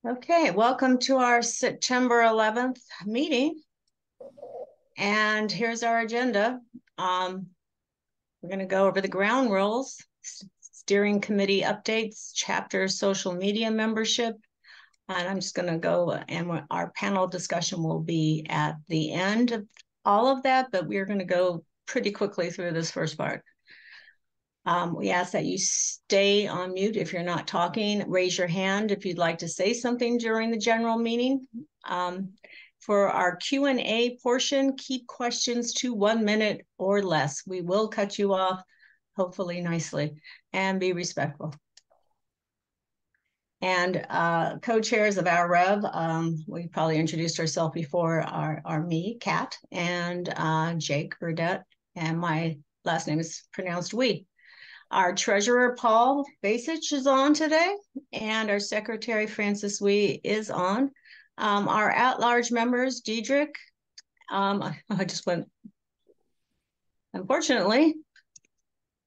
Okay, welcome to our September 11th meeting. And here's our agenda. We're going to go over the ground rules, steering committee updates, chapter social media membership. And I'm just going to go, and our panel discussion will be at the end of all of that, but we're going to go pretty quickly through this first part. We ask that you stay on mute if you're not talking. Raise your hand if you'd like to say something during the general meeting. For our Q&A portion, keep questions to 1 minute or less. We will cut you off, hopefully nicely, and be respectful. And co-chairs of our Rev, we probably introduced ourselves before, are me, Kat, and Jake Burdett, and my last name is pronounced Wee. Our treasurer, Paul Verchinski, is on today, and our secretary, Francis Wee, is on. Our at-large members, Diedrich, I just went, unfortunately,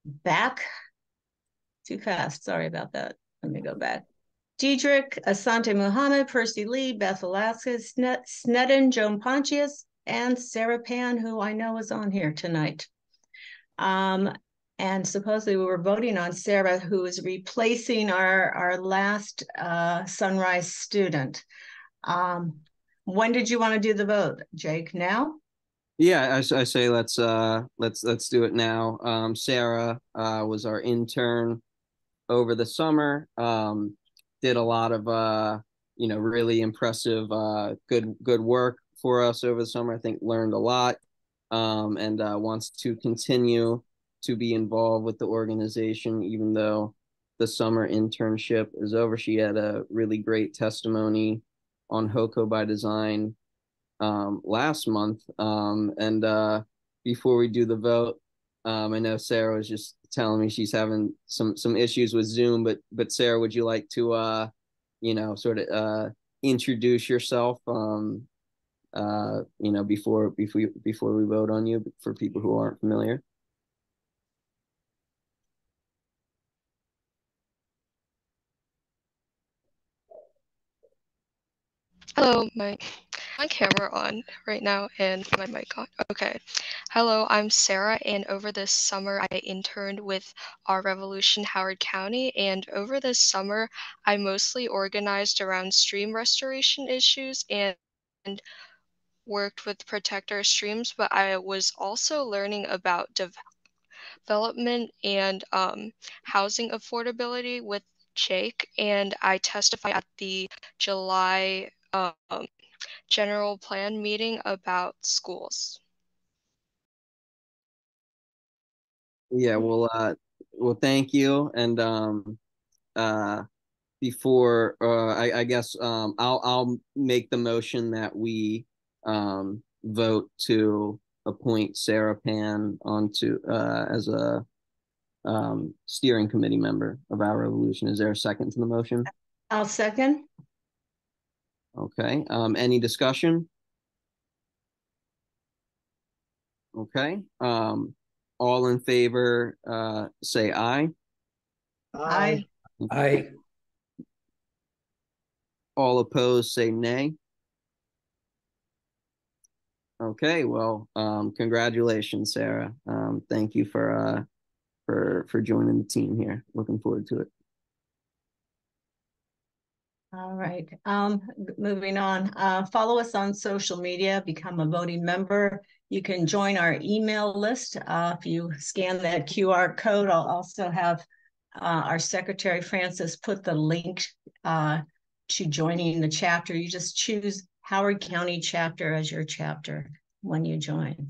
back too fast. Sorry about that. Let me go back. Diedrich, Asante Muhammad, Percy Lee, Beth Velasquez, Snedden, Joan Pontius, and Sarah Pan, who I know is on here tonight. And supposedly we were voting on Sarah, who is replacing our last Sunrise student. When did you want to do the vote, Jake? Now? Yeah, I say let's do it now. Sarah was our intern over the summer. Did a lot of really impressive good work for us over the summer. I think learned a lot, and wants to continue to be involved with the organization, even though the summer internship is over. She had a really great testimony on HoCo by Design last month. And before we do the vote, I know Sarah was just telling me she's having some issues with Zoom, but Sarah, would you like to sort of introduce yourself before we vote on you, for people who aren't familiar? Hello, my camera on right now and my mic on. Okay. Hello, I'm Sarah, and over this summer I interned with Our Revolution Howard County, and over this summer I mostly organized around stream restoration issues and worked with Protect Our Streams, but I was also learning about development and housing affordability with Jake, and I testified at the July general plan meeting about schools. Yeah, well, thank you. And before I guess I'll make the motion that we vote to appoint Sarah Pan onto as a steering committee member of Our Revolution. Is there a second to the motion? I'll second. Okay. Any discussion? Okay. All in favor, say aye. Aye. Aye. All opposed, say nay. Okay, well, congratulations, Sarah. Thank you for joining the team here. Looking forward to it. All right. Moving on. Follow us on social media. Become a voting member. You can join our email list. If you scan that QR code, I'll also have our secretary, Francis, put the link to joining the chapter. You just choose Howard County chapter as your chapter when you join.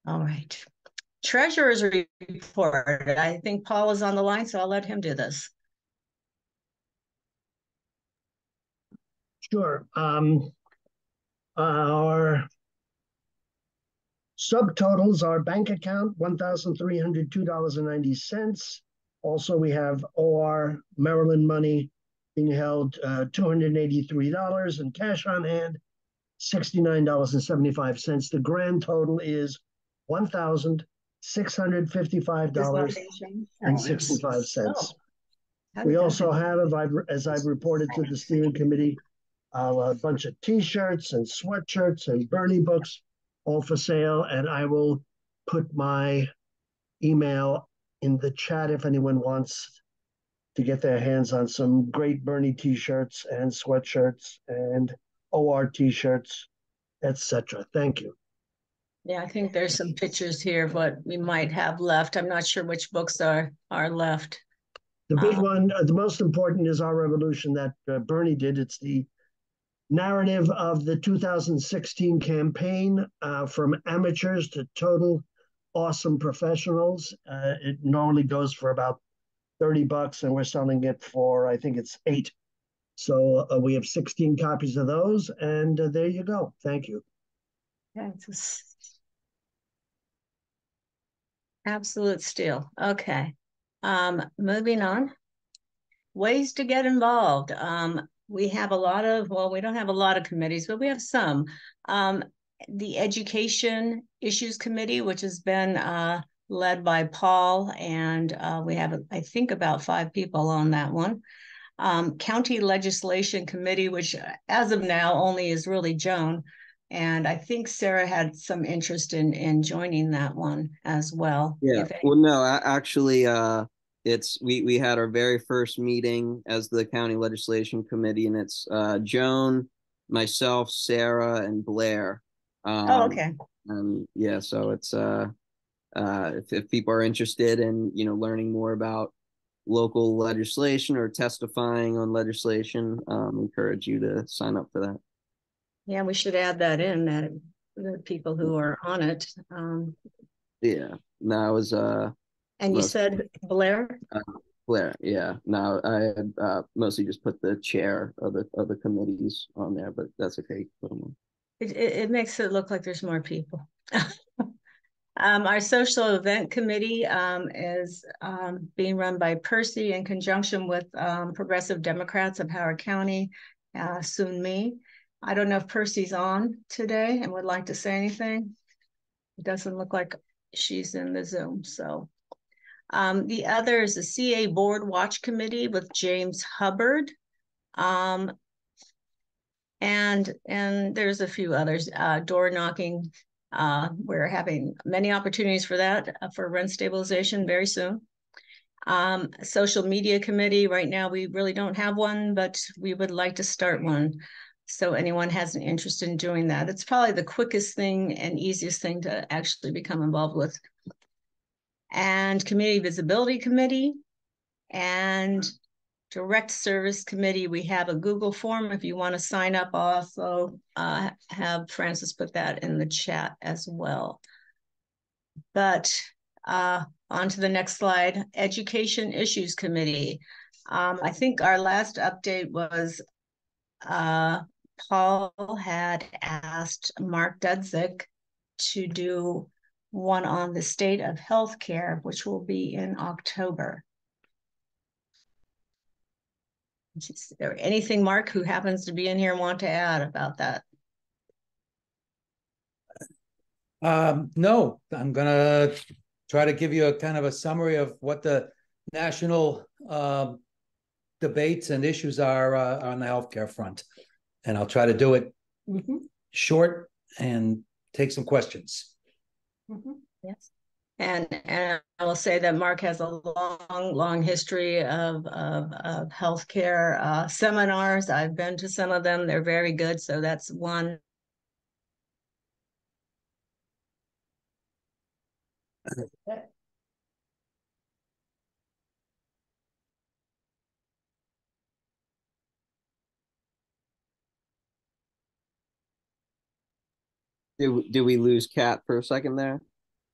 All right. Treasurer's report. I think Paul is on the line, so I'll let him do this. Sure. Our subtotals are bank account, $1,302.90. Also, we have OR Maryland money being held $283, and cash on hand, $69.75. The grand total is $1,655.65. Oh, We also have, as I've reported to the steering committee, a bunch of T-shirts and sweatshirts and Bernie books, all for sale. And I will put my email in the chat if anyone wants to get their hands on some great Bernie T-shirts and sweatshirts and OR T-shirts, etc. Thank you. Yeah, I think there's some pictures here of what we might have left. I'm not sure which books are left. The big one, the most important, is Our Revolution that Bernie did. It's the narrative of the 2016 campaign, from amateurs to total awesome professionals. It normally goes for about $30, and we're selling it for, I think it's $8. So we have 16 copies of those, and there you go. Thank you. Yeah, it's absolute steal. Okay. Moving on. Ways to get involved. We have a lot of, well, we don't have a lot of committees, but we have some. The Education Issues Committee, which has been led by Paul, and we have, I think, about 5 people on that one. County Legislation Committee, which as of now only is really Joan. And I think Sarah had some interest in joining that one as well. Yeah. Well, no, actually, we had our very first meeting as the County Legislation Committee, and it's Joan, myself, Sarah, and Blair. Okay. And yeah, so it's if people are interested in learning more about local legislation or testifying on legislation, encourage you to sign up for that. Yeah, we should add that in, that the people who are on it. Yeah, no, it was and you said Blair? Blair, yeah. No, I had mostly just put the chair of the committees on there, but that's okay. Put them on. It makes it look like there's more people. Our social event committee is being run by Percy in conjunction with Progressive Democrats of Howard County, soon me. I don't know if Percy's on today and would like to say anything. It doesn't look like she's in the Zoom. So the other is the CA Board Watch Committee with James Hubbard. And there's a few others. Door knocking. We're having many opportunities for that, for rent stabilization very soon. Social media committee, right now we really don't have one, but we would like to start one. So anyone has an interest in doing that, it's probably the quickest thing and easiest thing to actually become involved with. And Community Visibility Committee and Direct Service Committee, we have a Google form if you want to sign up. Also have Francis put that in the chat as well. But on to the next slide, Education Issues Committee. I think our last update was Paul had asked Mark Dudzik to do one on the state of healthcare, which will be in October. Is there anything, Mark, who happens to be in here, want to add about that? No, I'm going to try to give you a kind of a summary of what the national debates and issues are on the healthcare front. And I'll try to do it short and take some questions. Yes. And I will say that Mark has a long history of healthcare seminars. I've been to some of them. They're very good. So that's one. Do we lose Kat for a second there?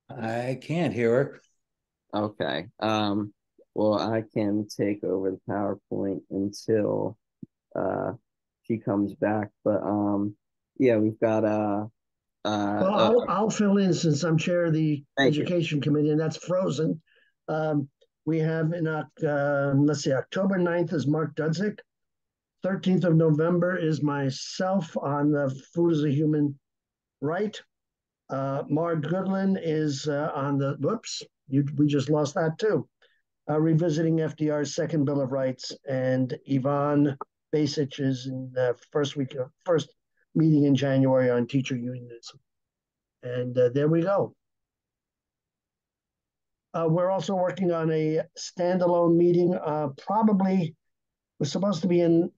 I can't hear her. Okay. Well, I can take over the PowerPoint until she comes back. But yeah, we've got well, I'll fill in since I'm chair of the Education Committee, and that's frozen. We have let's see, October 9th is Mark Dudzik. 13th of November is myself on the Food as a Human Right. Mark Goodland is on the, we just lost that too. revisiting FDR's second Bill of Rights, and Yvonne Basic is in the first meeting in January on teacher unionism. And there we go. We're also working on a standalone meeting. Probably was supposed to be in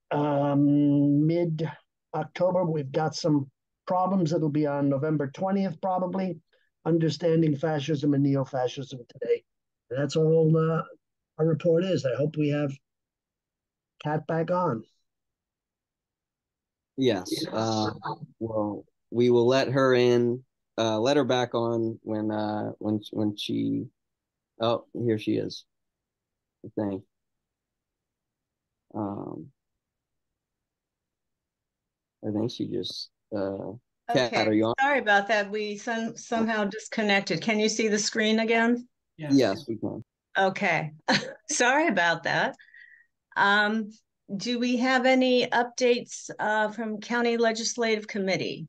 mid-October. We've got some problems. It'll be on November 20th, probably. Understanding Fascism and Neo-Fascism Today. And that's all our report is. I hope we have Kat back on. Yes. Well, we will let her in. Let her back on when she. Oh, here she is. I think. I think she just. Kat, Okay, are you on? sorry about that. We somehow disconnected. Can you see the screen again? Yes, we can. Okay, sorry about that. Do we have any updates from County Legislative Committee?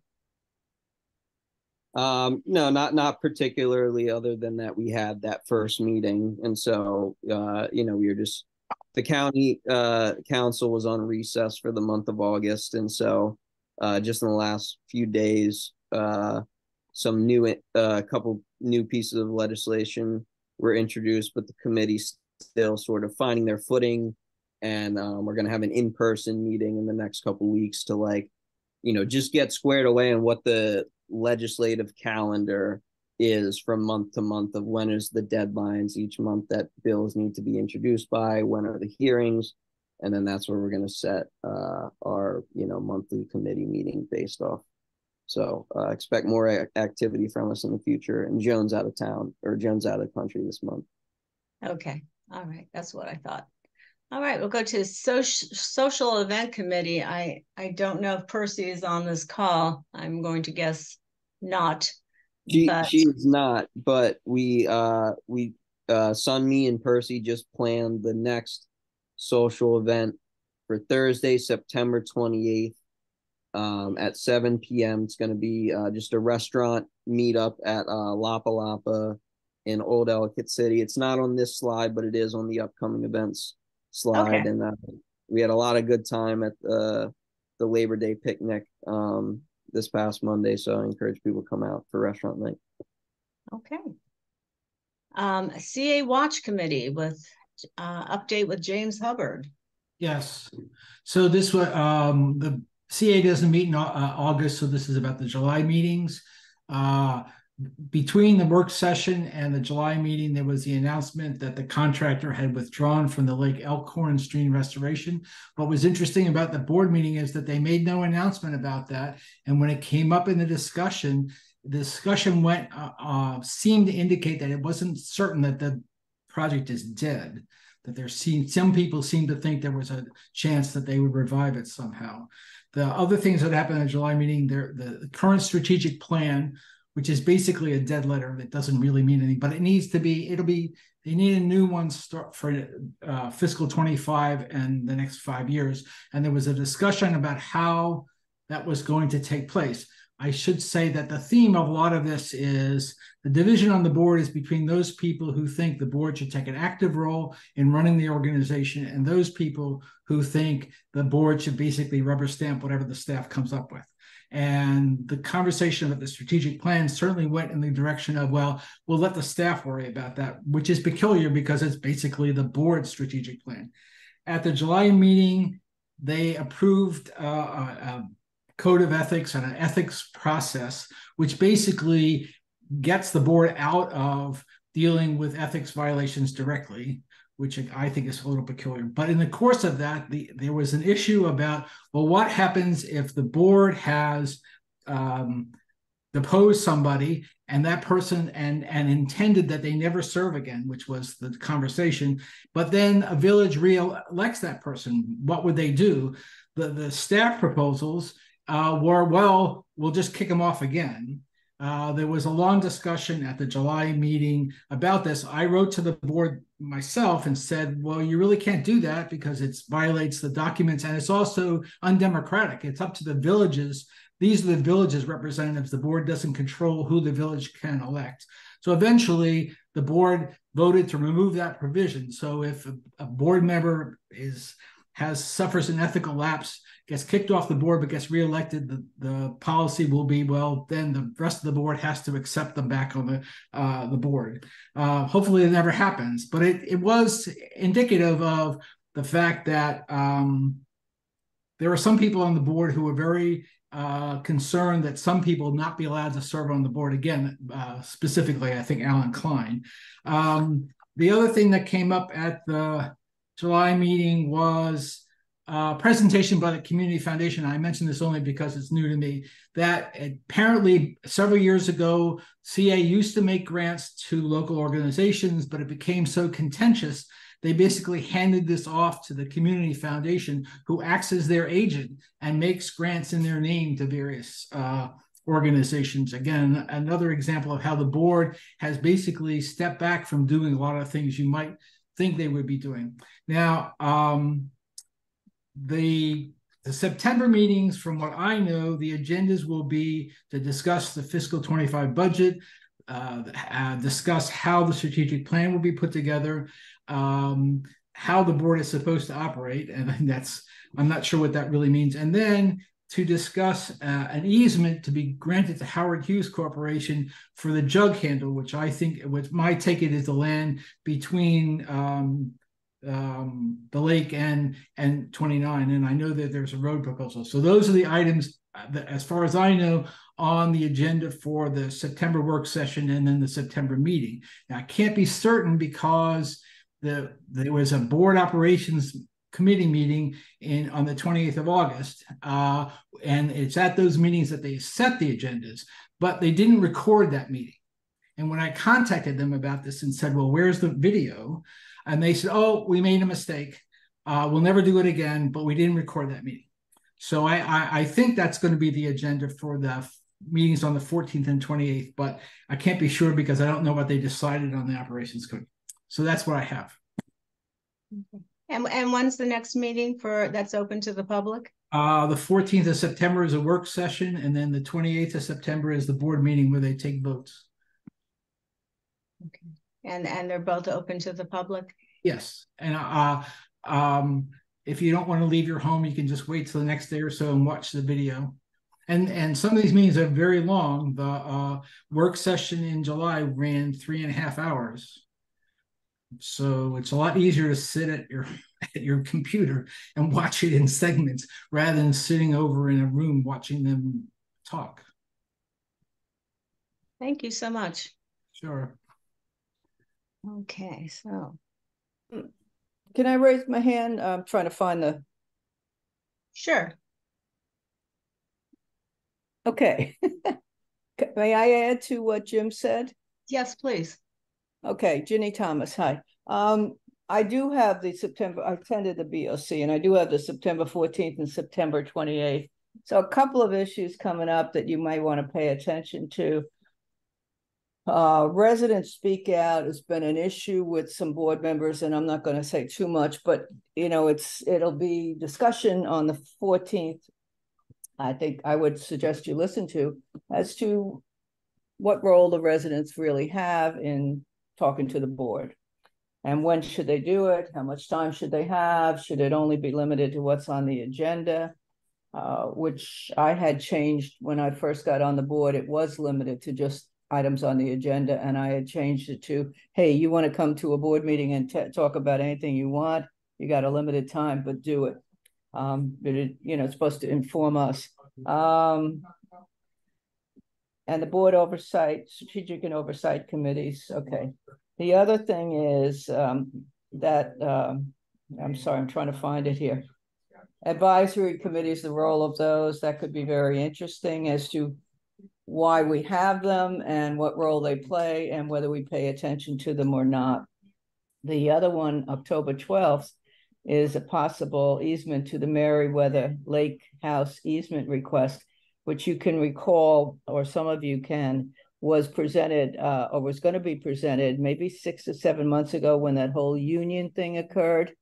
No, not particularly, other than that we had that first meeting. And so, we were just, the county council was on recess for the month of August. And so just in the last few days, some couple new pieces of legislation were introduced, but the committee's still sort of finding their footing. And we're going to have an in-person meeting in the next couple weeks to just get squared away on what the legislative calendar is from month to month, of when is the deadlines each month that bills need to be introduced by, when are the hearings, and then that's where we're going to set our monthly committee meeting based off. So expect more activity from us in the future. And Joan's out of town, or Joan's out of the country this month. Okay, all right, that's what I thought. All right, we'll go to social event committee. I don't know if Percy is on this call. I'm going to guess not. She is not, but we Sun, me, and Percy just planned the next social event for Thursday, September 28th, at 7 p.m. It's going to be just a restaurant meetup at Lapa Lapa in Old Ellicott City. It's not on this slide, but it is on the upcoming events slide. Okay. And we had a lot of good time at the Labor Day picnic this past Monday, so I encourage people to come out for restaurant night. Okay. CA Watch Committee with update with James Hubbard. Yes. So this was the CA doesn't meet in August, so this is about the July meetings. Between the work session and the July meeting, there was the announcement that the contractor had withdrawn from the Lake Elkhorn stream restoration. What was interesting about the board meeting is that they made no announcement about that. And when it came up in the discussion went seemed to indicate that it wasn't certain that the project is dead, that some people seem to think there was a chance that they would revive it somehow. The other things that happened in the July meeting, the current strategic plan, which is basically a dead letter that doesn't really mean anything, but they need a new one start for fiscal 25 and the next 5 years. And there was a discussion about how that was going to take place. I should say that the theme of a lot of this is the division on the board is between those people who think the board should take an active role in running the organization and those people who think the board should basically rubber stamp whatever the staff comes up with. And the conversation about the strategic plan certainly went in the direction of, well, we'll let the staff worry about that, which is peculiar because it's basically the board's strategic plan. At the July meeting, they approved a code of ethics and an ethics process, which basically gets the board out of dealing with ethics violations directly, which I think is a little peculiar. But in the course of that, there was an issue about, well, what happens if the board has deposed somebody and that person and intended that they never serve again, which was the conversation, but then a village re-elects that person, what would they do? The staff proposals were, well, we'll just kick them off again. There was a long discussion at the July meeting about this. I wrote to the board myself and said, well, you really can't do that because it violates the documents and it's also undemocratic. It's up to the villages. These are the villages' representatives. The board doesn't control who the village can elect. So eventually the board voted to remove that provision. So if a board member suffers an ethical lapse, gets kicked off the board but gets reelected, the policy will be, well, then the rest of the board has to accept them back on the board. Hopefully it never happens, but it was indicative of the fact that there were some people on the board who were very concerned that some people not be allowed to serve on the board again, specifically, I think, Alan Klein. The other thing that came up at the July meeting was presentation by the Community Foundation. I mention this only because it's new to me, that apparently several years ago, CA used to make grants to local organizations, but it became so contentious, they basically handed this off to the Community Foundation, who acts as their agent and makes grants in their name to various organizations. Again, another example of how the board has basically stepped back from doing a lot of things you might think they would be doing. Now, the September meetings, from what I know, the agendas will be to discuss the fiscal 25 budget, discuss how the strategic plan will be put together, how the board is supposed to operate, and I'm not sure what that really means, and then to discuss an easement to be granted to Howard Hughes Corporation for the jug handle, which my take it is the land between the lake and 29, and I know that there's a road proposal. So those are the items that, as far as I know, on the agenda for the September work session and then the September meeting. Now, I can't be certain because there was a board operations committee meeting on the 28th of August, and it's at those meetings that they set the agendas, but they didn't record that meeting. And when I contacted them about this and said, well, where's the video? And they said, oh, we made a mistake. We'll never do it again, but we didn't record that meeting. So I think that's going to be the agenda for the meetings on the 14th and 28th, but I can't be sure because I don't know what they decided on the operations code. So that's what I have. Okay. And when's the next meeting that's open to the public? The 14th of September is a work session, and then the 28th of September is the board meeting where they take votes. Okay. And they're both open to the public? Yes. And if you don't want to leave your home, you can just wait till the next day or so and watch the video. And some of these meetings are very long. The work session in July ran 3.5 hours. So it's a lot easier to sit at your computer and watch it in segments rather than sitting over in a room watching them talk. Thank you so much. Sure. Okay, so. Can I raise my hand? I'm trying to find the. Sure. Okay. May I add to what Jim said? Yes, please. Okay, Ginny Thomas, hi. I do have the September, I attended the BOC, and I do have the September 14th and September 28th. So a couple of issues coming up that you might want to pay attention to. Residents speak out has been an issue with some board members, and I'm not going to say too much, but it'll be discussion on the 14th. I think I would suggest you listen to as to what role the residents really have in talking to the board. And when should they do it? How much time should they have? Should it only be limited to what's on the agenda? Which I had changed when I first got on the board. It was limited to just items on the agenda, and I had changed it to, hey, you want to come to a board meeting and talk about anything you want, you got a limited time, but do it. But it's supposed to inform us. And the board oversight, strategic and oversight committees. Okay. The other thing is that, I'm sorry, I'm trying to find it here. Advisory committees, the role of those, that could be very interesting as to why we have them and what role they play and whether we pay attention to them or not. The other one, October 12th, is a possible easement to the Meriwether Lake House easement request, which you can recall, or some of you can, was presented or was going to be presented maybe 6 or 7 months ago when that whole union thing occurred.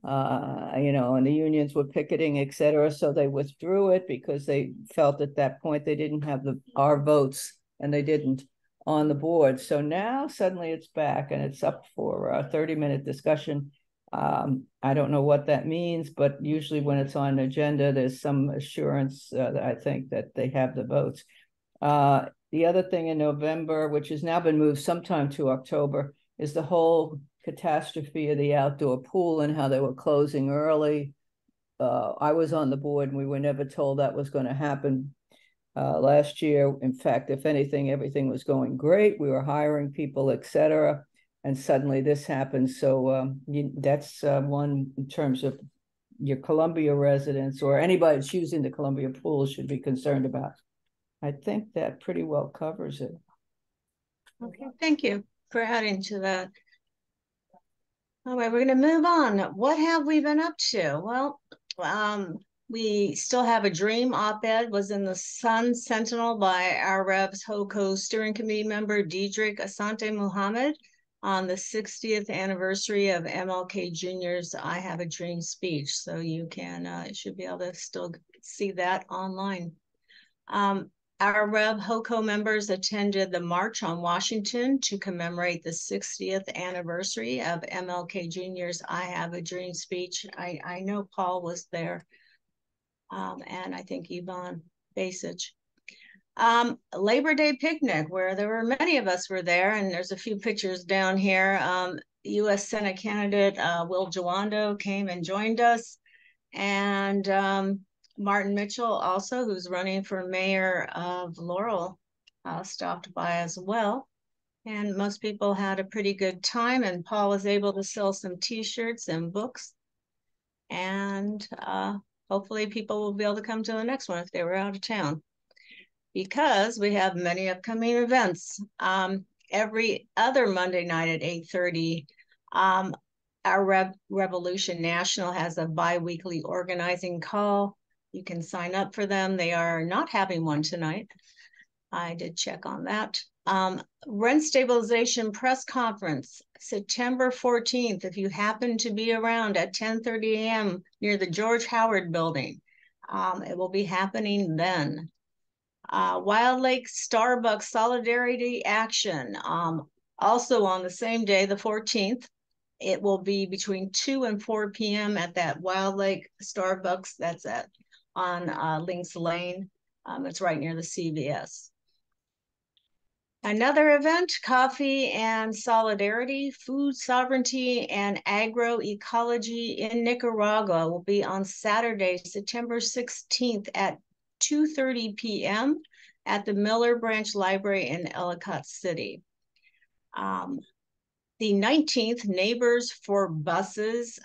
And the unions were picketing, et cetera. So they withdrew it because they felt at that point they didn't have our votes, and they didn't. on the board. So now suddenly it's back and it's up for a 30-minute discussion. I don't know what that means, but usually when it's on agenda, there's some assurance that I think that they have the votes. The other thing in November, which has now been moved sometime to October, is the whole catastrophe of the outdoor pool and how they were closing early. I was on the board and we were never told that was going to happen last year. In fact, if anything, everything was going great. We were hiring people, etc. And suddenly this happened. So that's one in terms of your Columbia residents or anybody that's using the Columbia pool should be concerned about. I think that pretty well covers it. Okay, thank you for adding to that. All right, we're going to move on. What have we been up to? Well, we still have a dream. Op-ed was in the Sun Sentinel by our Rev's HoCo steering committee member, Diedrich Asante Muhammad, on the 60th anniversary of MLK Jr.'s I Have a Dream speech. So you can, should be able to still see that online. Our Rev HoCo members attended the March on Washington to commemorate the 60th anniversary of MLK Jr.'s I Have a Dream speech. I know Paul was there, and I think Yvonne Basich. Labor Day picnic, where there were many of us were there, and there's a few pictures down here. U.S. Senate candidate Will Jawando came and joined us, and Martin Mitchell also, who's running for mayor of Laurel, stopped by as well. And most people had a pretty good time, and Paul was able to sell some t-shirts and books. And hopefully people will be able to come to the next one if they were out of town, because we have many upcoming events. Every other Monday night at 8:30, our Revolution National has a bi-weekly organizing call. You can sign up for them. They are not having one tonight. I did check on that. Rent stabilization press conference, September 14th, if you happen to be around at 10:30 a.m. near the George Howard building. It will be happening then. Wild Lake Starbucks Solidarity Action, also on the same day, the 14th. It will be between 2 and 4 p.m. at that Wild Lake Starbucks that's on Links Lane. It's right near the CVS. Another event, Coffee and Solidarity, Food Sovereignty and Agroecology in Nicaragua, will be on Saturday, September 16th at 2:30 p.m. at the Miller Branch Library in Ellicott City. The 19th, Neighbors for Buses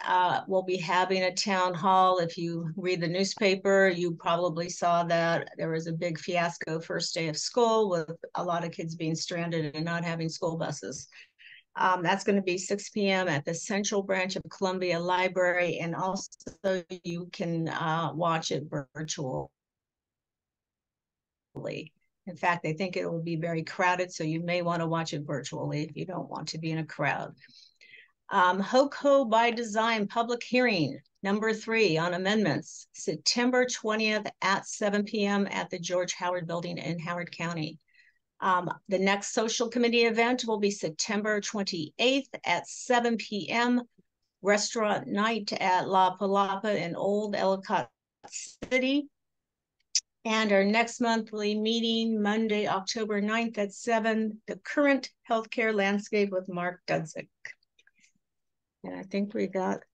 will be having a town hall. If you read the newspaper, you probably saw that there was a big fiasco first day of school with a lot of kids being stranded and not having school buses. That's going to be 6 p.m. at the Central Branch of Columbia Library, and also you can watch it virtually. In fact, I think it will be very crowded, so you may want to watch it virtually if you don't want to be in a crowd. HoCo by Design public hearing, number 3 on amendments, September 20th at 7 p.m. at the George Howard Building in Howard County. The next social committee event will be September 28th at 7 p.m. Restaurant night at La Palapa in Old Ellicott City. And our next monthly meeting, Monday, October 9th at 7, the current healthcare landscape with Mark Dudzik. And I think we got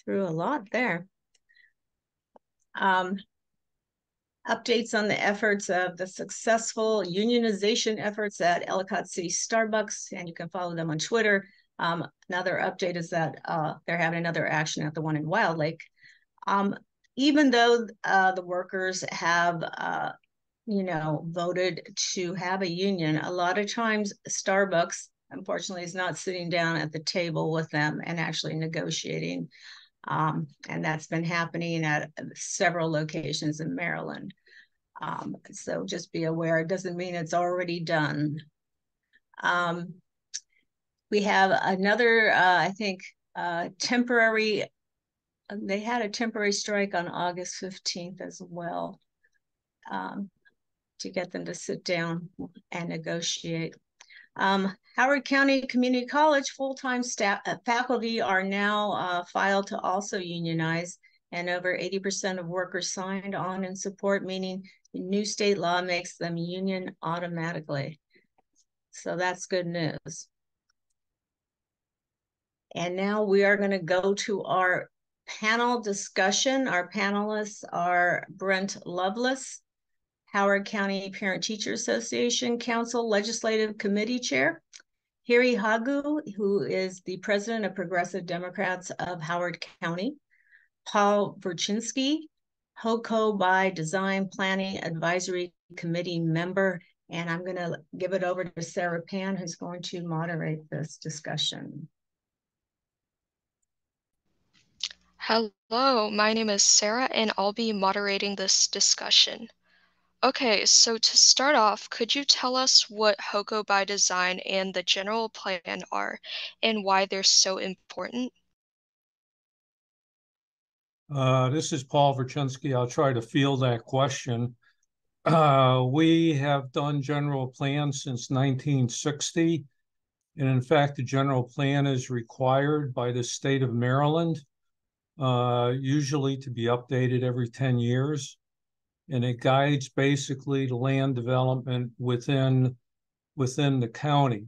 through a lot there. Updates on the efforts of the successful unionization efforts at Ellicott City Starbucks, and you can follow them on Twitter. Another update is that they're having another action at the one in Wild Lake. Even though the workers have, voted to have a union, a lot of times Starbucks, unfortunately, is not sitting down at the table with them and actually negotiating. And that's been happening at several locations in Maryland. So just be aware, it doesn't mean it's already done. We have another, temporary. They had a temporary strike on August 15th as well, to get them to sit down and negotiate. Howard County Community College full-time staff faculty are now filed to also unionize, and over 80% of workers signed on in support, meaning new state law makes them union automatically. So that's good news. And now we are going to go to our panel discussion. Our panelists are Brent Loveless, Howard County Parent Teacher Association Council Legislative Committee Chair, Hiruy Hadgu, who is the President of Progressive Democrats of Howard County, Paul Verchinski, HoCo by Design Planning Advisory Committee member, and I'm going to give it over to Sarah Pan, who's going to moderate this discussion. Hello, my name is Sarah, and I'll be moderating this discussion. Okay, so to start off, could you tell us what HoCo by Design and the general plan are, and why they're so important? This is Paul Verchinski. I'll try to field that question. We have done general plans since 1960. And in fact, the general plan is required by the state of Maryland, usually to be updated every 10 years. And it guides basically the land development within the county.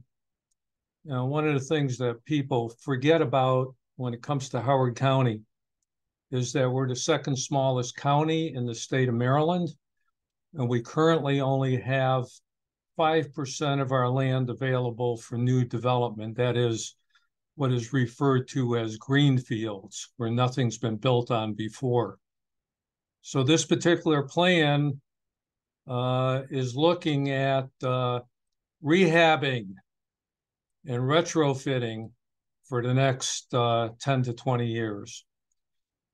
Now, one of the things that people forget about when it comes to Howard County is that we're the second smallest county in the state of Maryland, and we currently only have 5% of our land available for new development. That is what is referred to as greenfields, where nothing's been built on before. So this particular plan is looking at rehabbing and retrofitting for the next 10 to 20 years.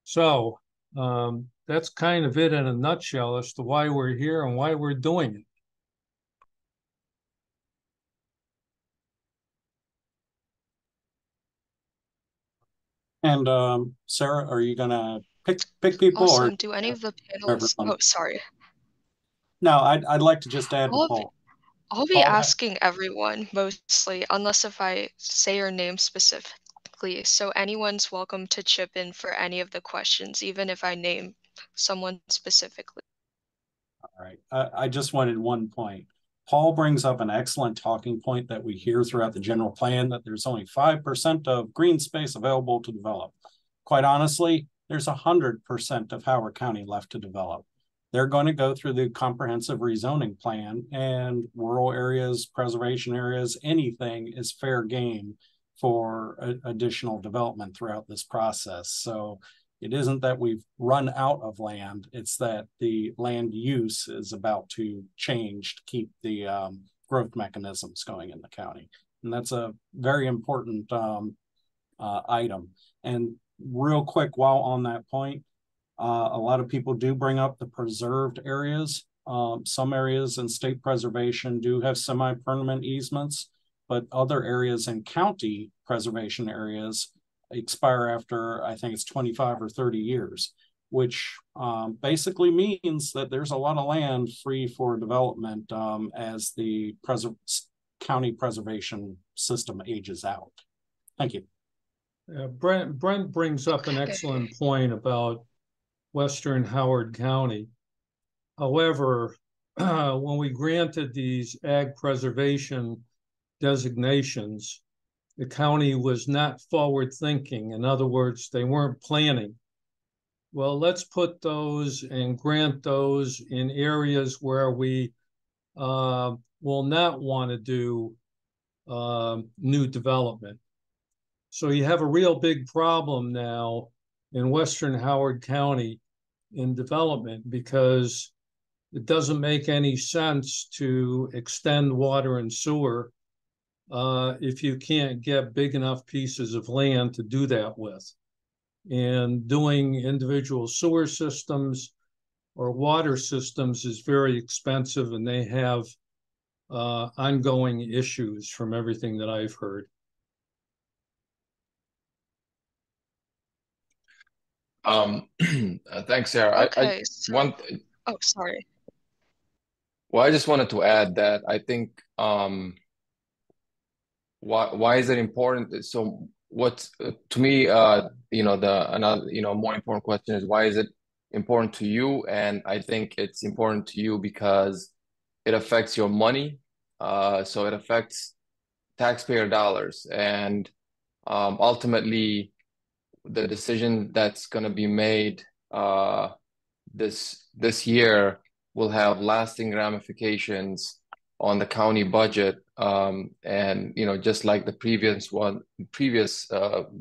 So that's kind of it in a nutshell as to why we're here and why we're doing it. And Sarah, are you gonna pick people? Awesome. Or do any of the panelists? everyone? Oh, sorry. No, I'd like to just add to Paul. I'll be Paul, asking everyone mostly, unless if I say your name specifically. So anyone's welcome to chip in for any of the questions, even if I name someone specifically. All right. I just wanted one point. Paul brings up an excellent talking point that we hear throughout the general plan, that there's only 5% of green space available to develop. Quite honestly, there's 100% of Howard County left to develop. They're going to go through the comprehensive rezoning plan, and rural areas, preservation areas, anything is fair game for additional development throughout this process. So it isn't that we've run out of land, it's that the land use is about to change to keep the growth mechanisms going in the county. And that's a very important item. And real quick, while on that point, a lot of people do bring up the preserved areas. Some areas in state preservation do have semi-permanent easements, but other areas in county preservation areas expire after, I think it's 25 or 30 years, which basically means that there's a lot of land free for development as the county preservation system ages out. Thank you. Brent brings up an excellent point about Western Howard County. However, when we granted these ag preservation designations, the county was not forward thinking. In other words, they weren't planning. Well, let's put those and grant those in areas where we will not want to do new development. So you have a real big problem now in Western Howard County in development, because it doesn't make any sense to extend water and sewer if you can't get big enough pieces of land to do that with. And doing individual sewer systems or water systems is very expensive, and they have ongoing issues from everything that I've heard. Thanks, Sarah. Okay, oh, sorry. Well, I just wanted to add that I think why is it important? So what's to me, another more important question is, why is it important to you? And I think it's important to you because it affects your money. So it affects taxpayer dollars, and ultimately the decision that's going to be made this year will have lasting ramifications on the county budget, and just like the previous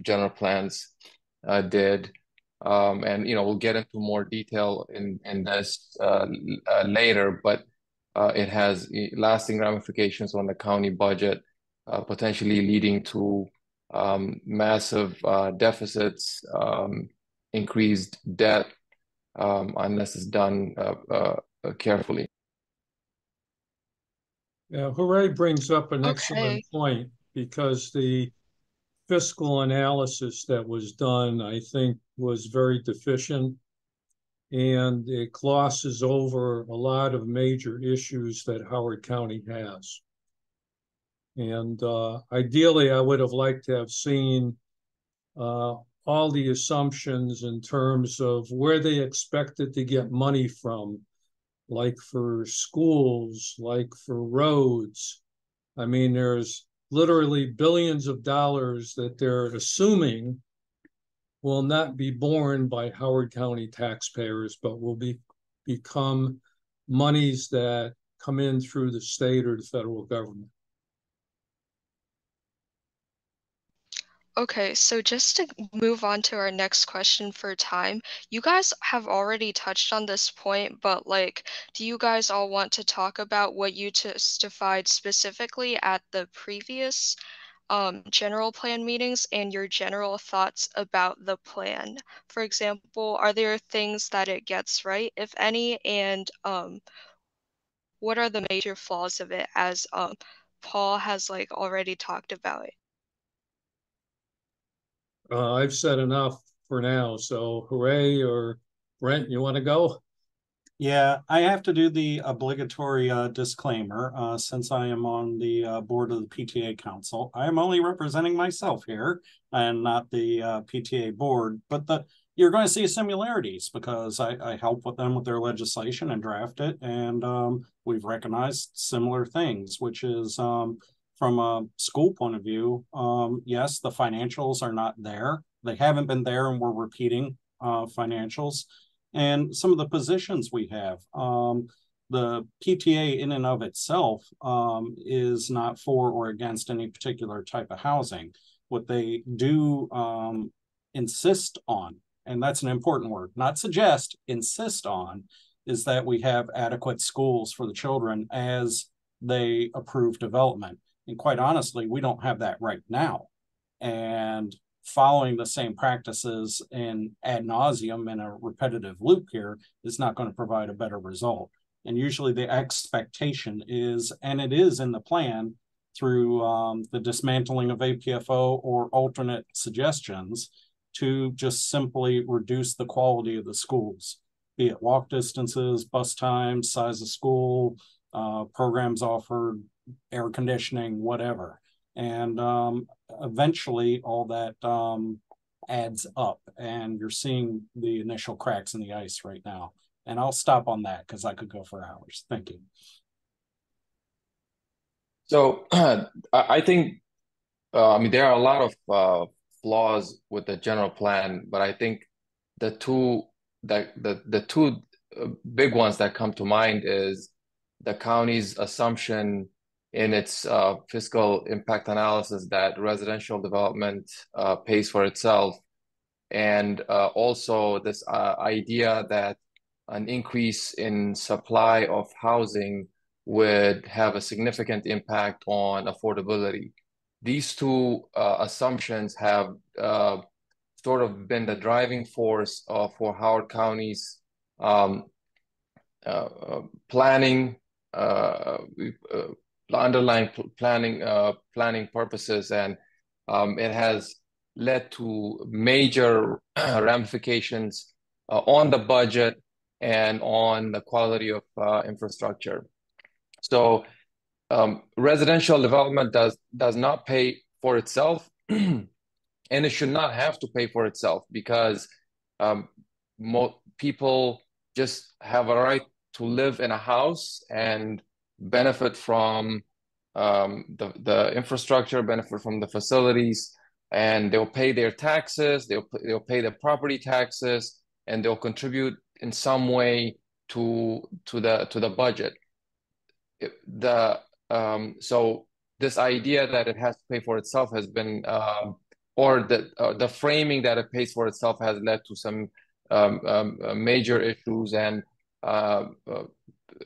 general plans did, and we'll get into more detail in this later, but it has lasting ramifications on the county budget, potentially leading to massive deficits, increased debt, unless it's done carefully. Yeah, Hiruy brings up an excellent point, because the fiscal analysis that was done, I think, was very deficient, and it glosses over a lot of major issues that Howard County has. And ideally, I would have liked to have seen all the assumptions in terms of where they expected to get money from, like for schools, like for roads. I mean, there's literally billions of dollars that they're assuming will not be borne by Howard County taxpayers, but will become monies that come in through the state or the federal government. Okay, so just to move on to our next question for time, you guys have already touched on this point, but do you guys all want to talk about what you testified specifically at the previous general plan meetings and your general thoughts about the plan? For example, are there things that it gets right, if any, and what are the major flaws of it, as Paul has already talked about it? I've said enough for now. So Hiruy or Brent, you want to go? Yeah, I have to do the obligatory disclaimer, since I am on the board of the PTA Council. I am only representing myself here and not the PTA board, but you're going to see similarities because I help with them with their legislation and draft it, and we've recognized similar things, which is from a school point of view, yes, the financials are not there. They haven't been there, and we're repeating financials. And some of the positions we have. The PTA in and of itself is not for or against any particular type of housing. What they do insist on, and that's an important word, not suggest, insist on, is that we have adequate schools for the children as they approve development. And quite honestly, we don't have that right now. And following the same practices in ad nauseum in a repetitive loop here is not going to provide a better result. And usually the expectation is, and it is in the plan through the dismantling of APFO or alternate suggestions, to just simply reduce the quality of the schools, be it walk distances, bus times, size of school, programs offered, air conditioning, whatever. And eventually all that adds up, and you're seeing the initial cracks in the ice right now. And I'll stop on that because I could go for hours. Thank you. So I think, there are a lot of flaws with the general plan, but I think the two big ones that come to mind is the county's assumption in its fiscal impact analysis that residential development pays for itself, and also this idea that an increase in supply of housing would have a significant impact on affordability. These two assumptions have sort of been the driving force for Howard County's planning, underlying planning purposes, and it has led to major ramifications on the budget and on the quality of infrastructure. So residential development does not pay for itself, and it should not have to pay for itself, because people just have a right to live in a house and benefit from the infrastructure, benefit from the facilities, and they'll pay their taxes, they'll pay the property taxes, and they'll contribute in some way to the budget. So this idea that it has to pay for itself has been, or the framing that it pays for itself has led to some major issues, and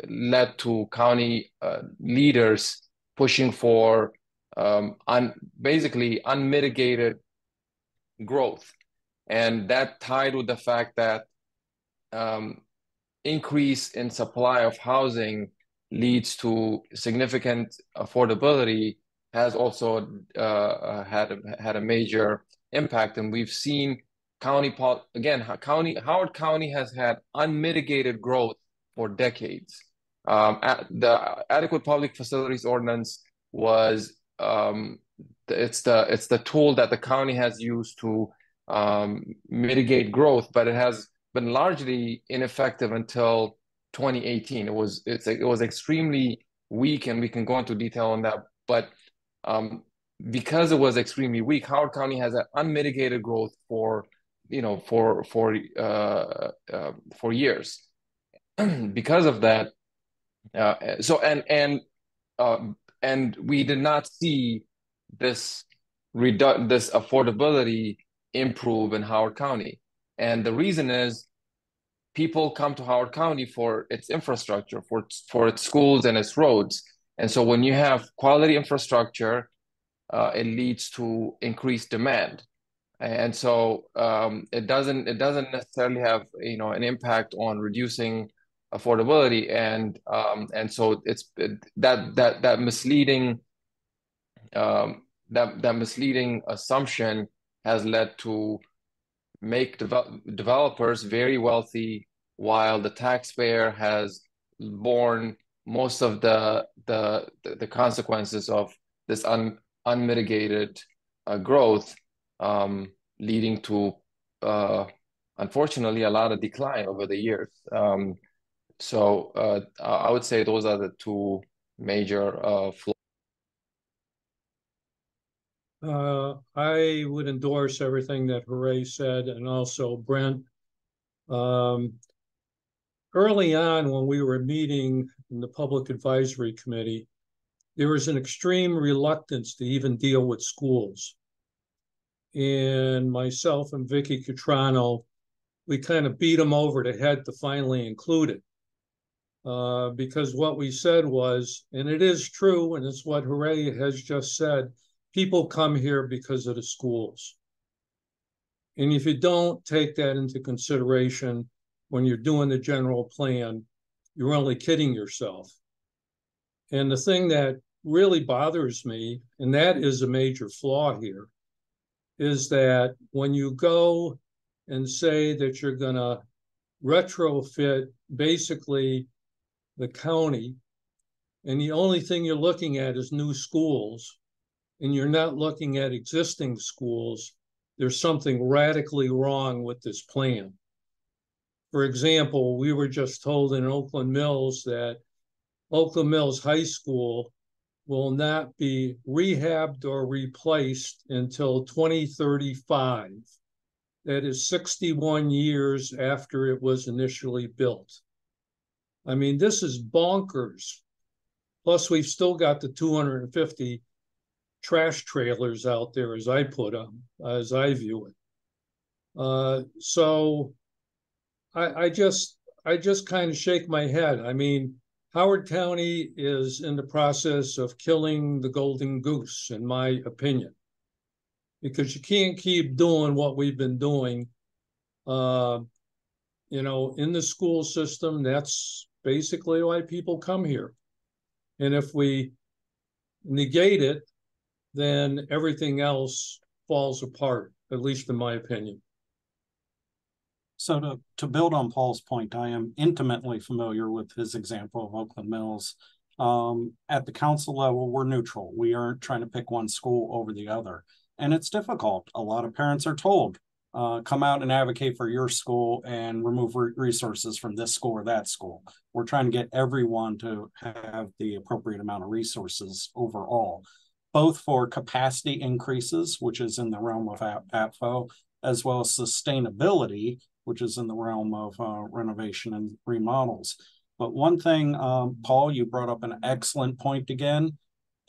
led to county leaders pushing for basically unmitigated growth. And that tied with the fact that increase in supply of housing leads to significant affordability has also had a major impact. And we've seen Howard County has had unmitigated growth for decades. The Adequate Public Facilities Ordinance was it's the tool that the county has used to mitigate growth, but it has been largely ineffective until 2018. It was extremely weak, and we can go into detail on that. But because it was extremely weak, Howard County has had unmitigated growth for years. Because of that, and we did not see this affordability improve in Howard County. And the reason is people come to Howard County for its infrastructure, for its schools and its roads. And so when you have quality infrastructure, it leads to increased demand. And so it doesn't necessarily have an impact on reducing affordability, and so it's that misleading assumption has led to make developers very wealthy, while the taxpayer has borne most of the consequences of this unmitigated growth, leading to unfortunately a lot of decline over the years. So I would say those are the two major flaws. I would endorse everything that Hiruy said, and also Brent. Early on, when we were meeting in the Public Advisory Committee, there was an extreme reluctance to even deal with schools. And myself and Vicky Catrano, we kind of beat them over the head to finally include it. Because what we said was, and it is true, and it's what Hiruy has just said, people come here because of the schools. And if you don't take that into consideration when you're doing the general plan, you're only kidding yourself. And the thing that really bothers me, and that is a major flaw here, is that when you go and say that you're going to retrofit basically the county, and the only thing you're looking at is new schools, and you're not looking at existing schools, there's something radically wrong with this plan. For example, we were just told in Oakland Mills that Oakland Mills High School will not be rehabbed or replaced until 2035. That is 61 years after it was initially built. I mean, this is bonkers. Plus, we've still got the 250 trash trailers out there, as I view it. So I just kind of shake my head. I mean, Howard County is in the process of killing the golden goose, in my opinion, because you can't keep doing what we've been doing. In the school system, that's basically why people come here. And if we negate it, then everything else falls apart, at least in my opinion. So to build on Paul's point, I am intimately familiar with his example of Oakland Mills. At the council level, we're neutral. We aren't trying to pick one school over the other. And it's difficult. A lot of parents are told, come out and advocate for your school and remove resources from this school or that school. We're trying to get everyone to have the appropriate amount of resources overall, both for capacity increases, which is in the realm of APFO, as well as sustainability, which is in the realm of renovation and remodels. But one thing, Paul, you brought up an excellent point again,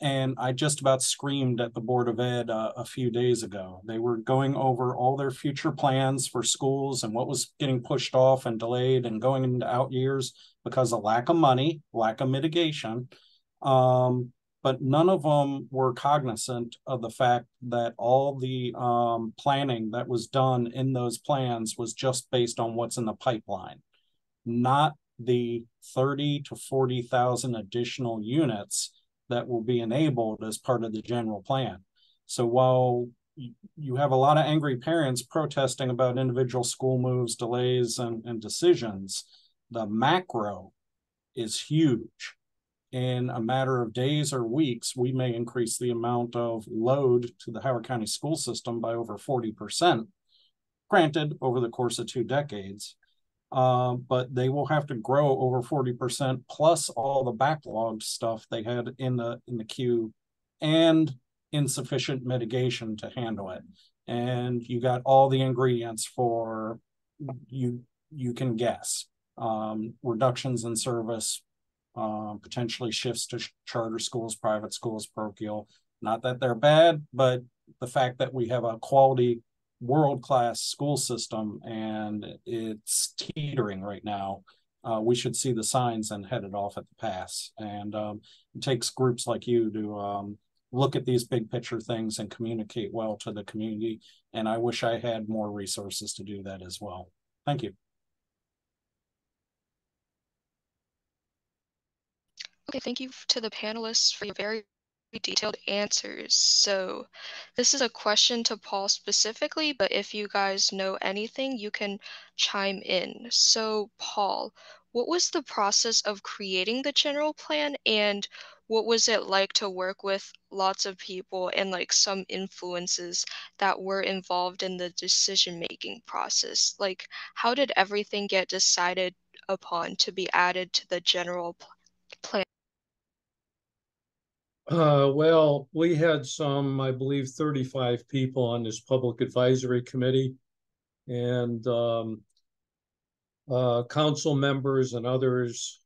and I just about screamed at the Board of Ed a few days ago. They were going over all their future plans for schools and what was getting pushed off and delayed and going into out years because of lack of money, lack of mitigation. But none of them were cognizant of the fact that all the planning that was done in those plans was just based on what's in the pipeline, not the 30 to 40,000 additional units that will be enabled as part of the general plan. So while you have a lot of angry parents protesting about individual school moves, delays, and decisions, the macro is huge. In a matter of days or weeks, we may increase the amount of load to the Howard County school system by over 40%, granted over the course of 2 decades. But they will have to grow over 40% plus all the backlogged stuff they had in the queue and insufficient mitigation to handle it. And you got all the ingredients for you can guess. Reductions in service, potentially shifts to charter schools, private schools, parochial. Not that they're bad, but the fact that we have a quality world-class school system and it's teetering right now, we should see the signs and head it off at the pass. And it takes groups like you to look at these big picture things and communicate well to the community. And I wish I had more resources to do that as well. Thank you. Okay, thank you to the panelists for your very detailed answers. So this is a question to Paul specifically, but if you guys know anything, you can chime in. So Paul, what was the process of creating the general plan, and what was it like to work with lots of people and like some influences that were involved in the decision-making process? Like, how did everything get decided upon to be added to the general plan? Well, we had some, I believe, 35 people on this public advisory committee, and council members and others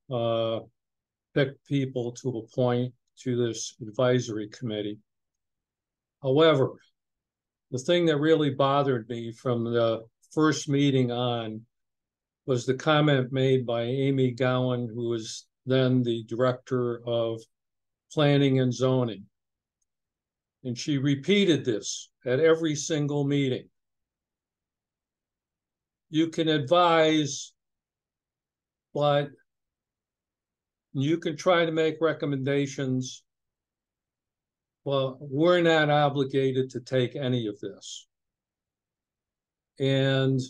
picked people to appoint to this advisory committee. However, the thing that really bothered me from the first meeting on was the comment made by Amy Gowan, who was then the director of planning and zoning. And she repeated this at every single meeting. You can advise, but you can try to make recommendations. Well, we're not obligated to take any of this. And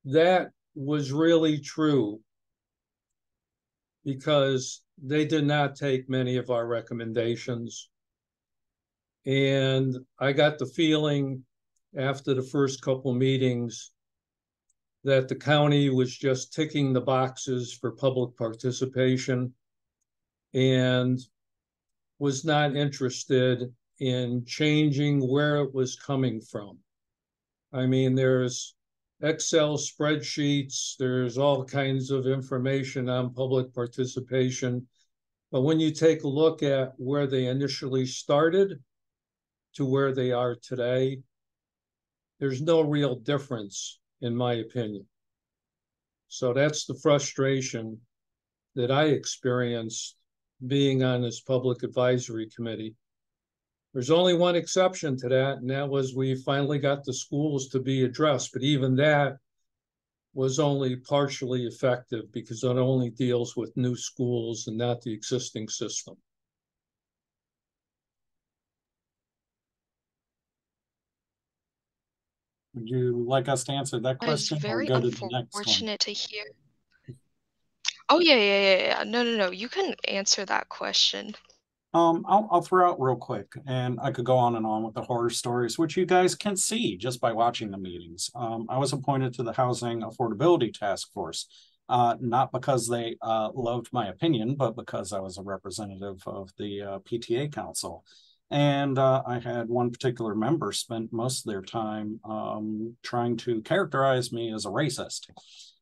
that was really true because they did not take many of our recommendations. And I got the feeling after the first couple meetings that the county was just ticking the boxes for public participation and was not interested in changing where it was coming from. I mean, there's Excel spreadsheets, there's all kinds of information on public participation. But when you take a look at where they initially started to where they are today, there's no real difference, in my opinion. So that's the frustration that I experienced being on this public advisory committee. There's only one exception to that, and that was we finally got the schools to be addressed, but even that was only partially effective because it only deals with new schools and not the existing system. Would you like us to answer that question or go to the next one? Unfortunate to hear. Oh yeah. No. You can answer that question. I'll throw out real quick, and I could go on and on with the horror stories, which you guys can see just by watching the meetings. I was appointed to the Housing Affordability Task Force, not because they loved my opinion, but because I was a representative of the PTA Council. And I had one particular member spent most of their time trying to characterize me as a racist.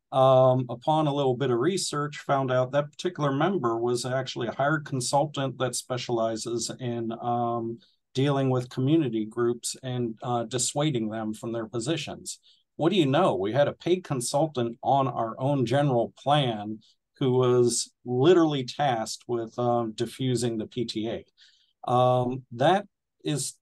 Upon a little bit of research, found out that particular member was actually a hired consultant that specializes in dealing with community groups and dissuading them from their positions. What do you know? We had a paid consultant on our own general plan who was literally tasked with diffusing the PTA. That is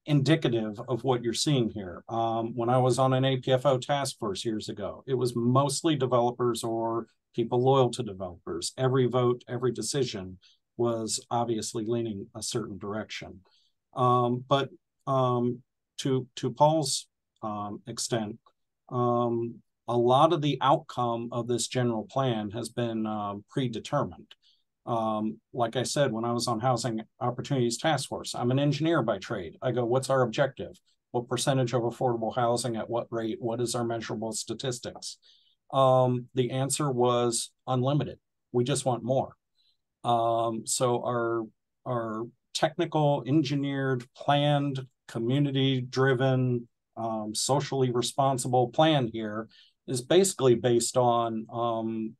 indicative of what you're seeing here. When I was on an APFO task force years ago, it was mostly developers or people loyal to developers. Every vote, every decision was obviously leaning a certain direction. But to Paul's extent, a lot of the outcome of this general plan has been predetermined. Like I said, when I was on Housing Opportunities Task Force, I'm an engineer by trade. I go, what's our objective? What percentage of affordable housing at what rate? What is our measurable statistics? The answer was unlimited. We just want more. So our technical, engineered, planned, community-driven, socially responsible plan here is basically based on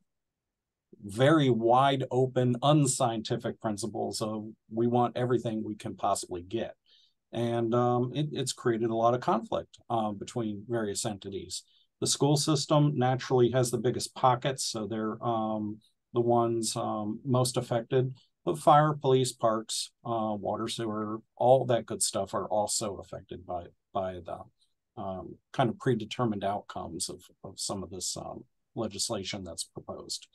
very wide open, unscientific principles of we want everything we can possibly get. And it's created a lot of conflict between various entities. The school system naturally has the biggest pockets, so they're the ones most affected. But fire, police, parks, water, sewer, all that good stuff are also affected by the kind of predetermined outcomes of some of this legislation that's proposed.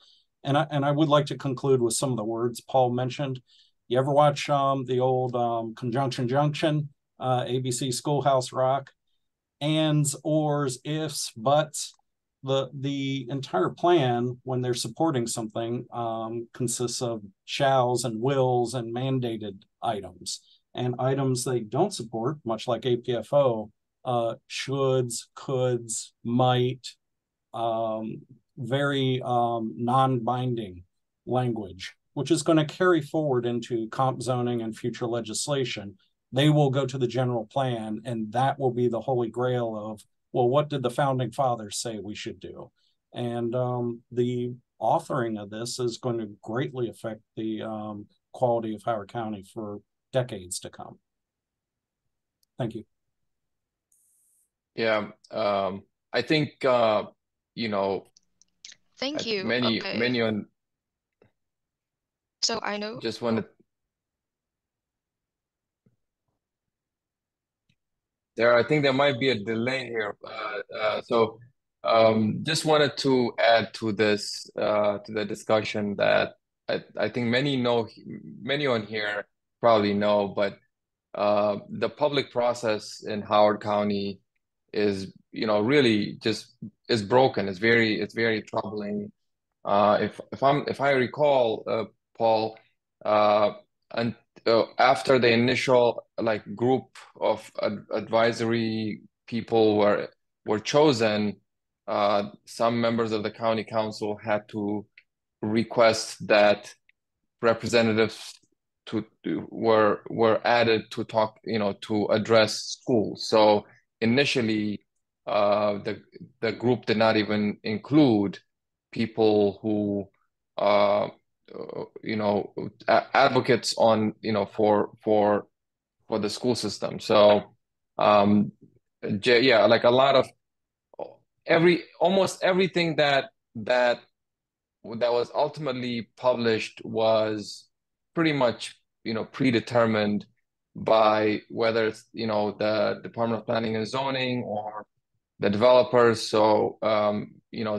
And I would like to conclude with some of the words Paul mentioned. You ever watch the old Conjunction Junction, ABC Schoolhouse Rock? Ands, ors, ifs, buts. The entire plan, when they're supporting something, consists of shalls and wills and mandated items. And items they don't support, much like APFO, shoulds, coulds, might, very non-binding language, which is going to carry forward into comp zoning and future legislation. They will go to the general plan, and that will be the holy grail of, well, what did the founding fathers say we should do? And the authoring of this is going to greatly affect the quality of Howard County for decades to come. Thank you. Yeah, I think, you know, Thank you. Many on. So I know. Just wanted. I think there might be a delay here. So just wanted to add to this, to the discussion that I think many on here probably know, but the public process in Howard County is, really just is broken. It's very troubling. If I recall, Paul, and after the initial group of advisory people were chosen, some members of the county council had to request that representatives were added to talk, to address schools. So initially, the group did not even include people who advocates on for the school system. So yeah, like a lot of almost everything that was ultimately published was pretty much predetermined by whether it's the Department of Planning and Zoning or the developers. So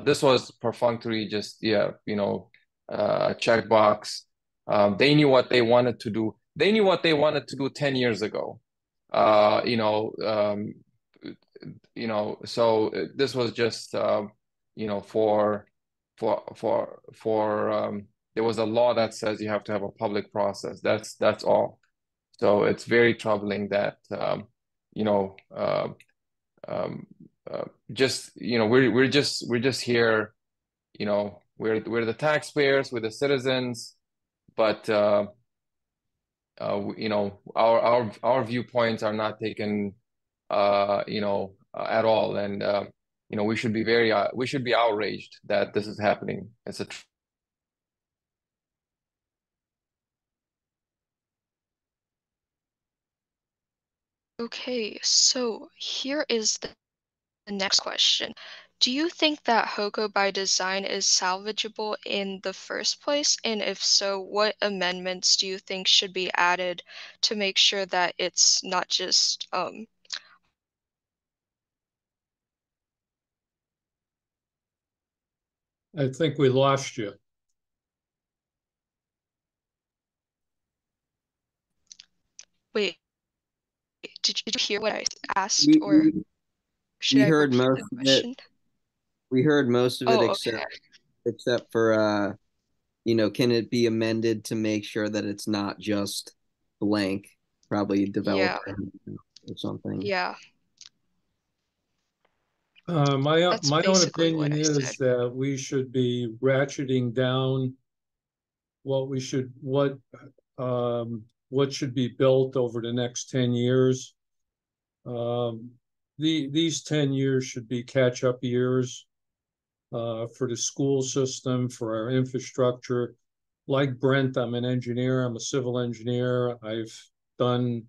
this was perfunctory, just checkbox. They knew what they wanted to do. They knew what they wanted to do 10 years ago. So this was just for there was a law that says you have to have a public process. That's all. So it's very troubling that we're just here, we're the taxpayers, we're the citizens, but our viewpoints are not taken at all, and we should be outraged that this is happening. It's a Okay, so here is the next question. Do you think that HoCo by design is salvageable in the first place? And if so, what amendments do you think should be added to make sure that it's not just I think we lost you. wait, did you hear what I asked, We, or we, should we I heard repeat most the of it. question? We heard most of it, Oh, okay. except for can it be amended to make sure that it's not just blank, probably developer or something. Yeah. My That's own basically what opinion I is said. that we should be ratcheting down what should be built over the next 10 years. These 10 years should be catch-up years for the school system, for our infrastructure. Like Brent, I'm an engineer. I'm a civil engineer. I've done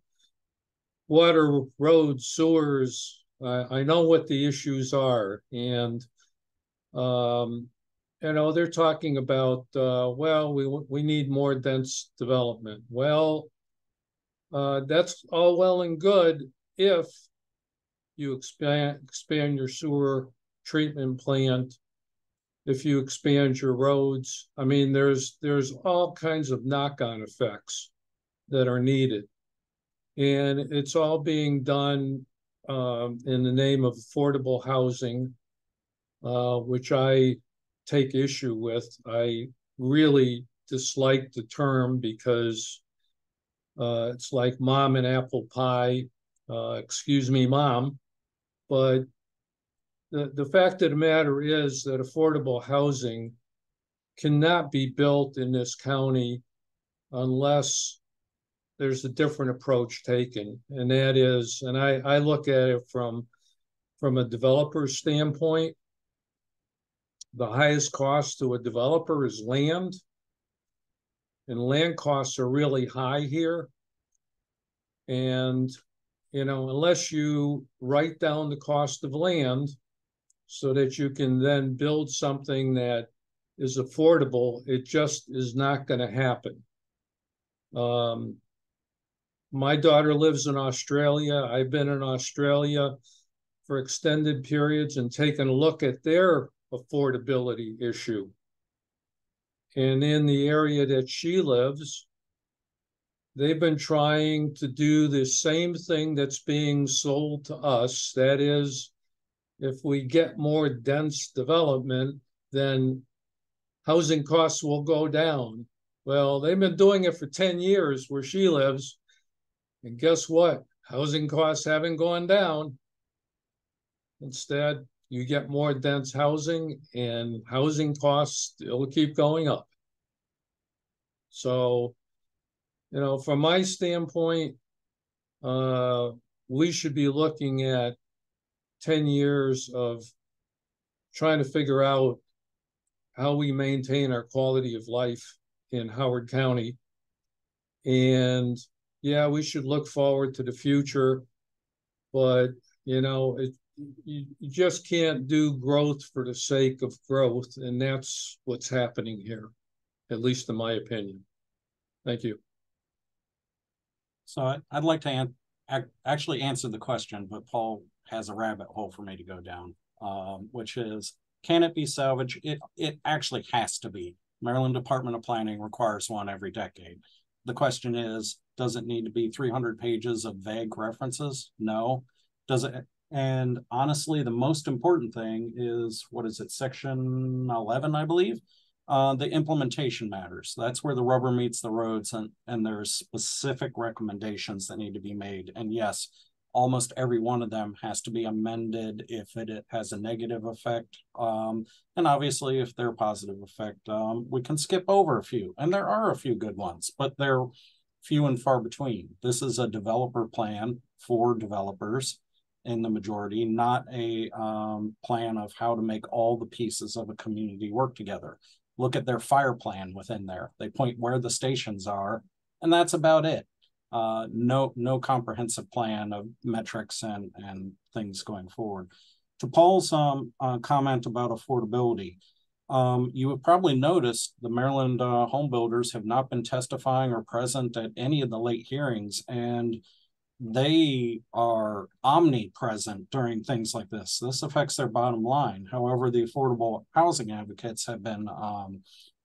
water, roads, sewers. I know what the issues are. And, they're talking about, we need more dense development. Well, that's all well and good if you expand your sewer treatment plant, if you expand your roads. I mean, there's all kinds of knock-on effects that are needed. And it's all being done in the name of affordable housing, which I take issue with. I really dislike the term because it's like mom and apple pie. Excuse me, mom. But the fact of the matter is that affordable housing cannot be built in this county unless there's a different approach taken. And that is, and I look at it from a developer's standpoint, the highest cost to a developer is land. And land costs are really high here. And, unless you write down the cost of land so that you can then build something that is affordable, it just is not going to happen. My daughter lives in Australia. I've been in Australia for extended periods and taken a look at their affordability issue. And in the area that she lives, they've been trying to do the same thing that's being sold to us. That is, if we get more dense development, then housing costs will go down. Well, they've been doing it for 10 years where she lives. And guess what? Housing costs haven't gone down. Instead, you get more dense housing and housing costs still keep going up. So, from my standpoint, we should be looking at 10 years of trying to figure out how we maintain our quality of life in Howard County. And yeah, we should look forward to the future, but you just can't do growth for the sake of growth. And that's what's happening here, at least in my opinion. Thank you. So I'd like to actually answer the question, but Paul has a rabbit hole for me to go down, which is, can it be salvaged? It actually has to be. Maryland Department of Planning requires one every decade. The question is, does it need to be 300 pages of vague references? No. Does it And honestly, the most important thing is, what is it, section 11, I believe? The implementation matters. That's where the rubber meets the roads, and there's specific recommendations that need to be made. And yes, almost every one of them has to be amended if it has a negative effect. And obviously, if they're a positive effect, we can skip over a few. And there are a few good ones, but they're few and far between. This is a developer plan for developers in the majority, not a plan of how to make all the pieces of a community work together. Look at their fire plan within there. They point where the stations are, and that's about it. No comprehensive plan of metrics and things going forward. To Paul's comment about affordability, you have probably noticed the Maryland home builders have not been testifying or present at any of the late hearings, and they are omnipresent during things like this. This affects their bottom line. However, the affordable housing advocates have been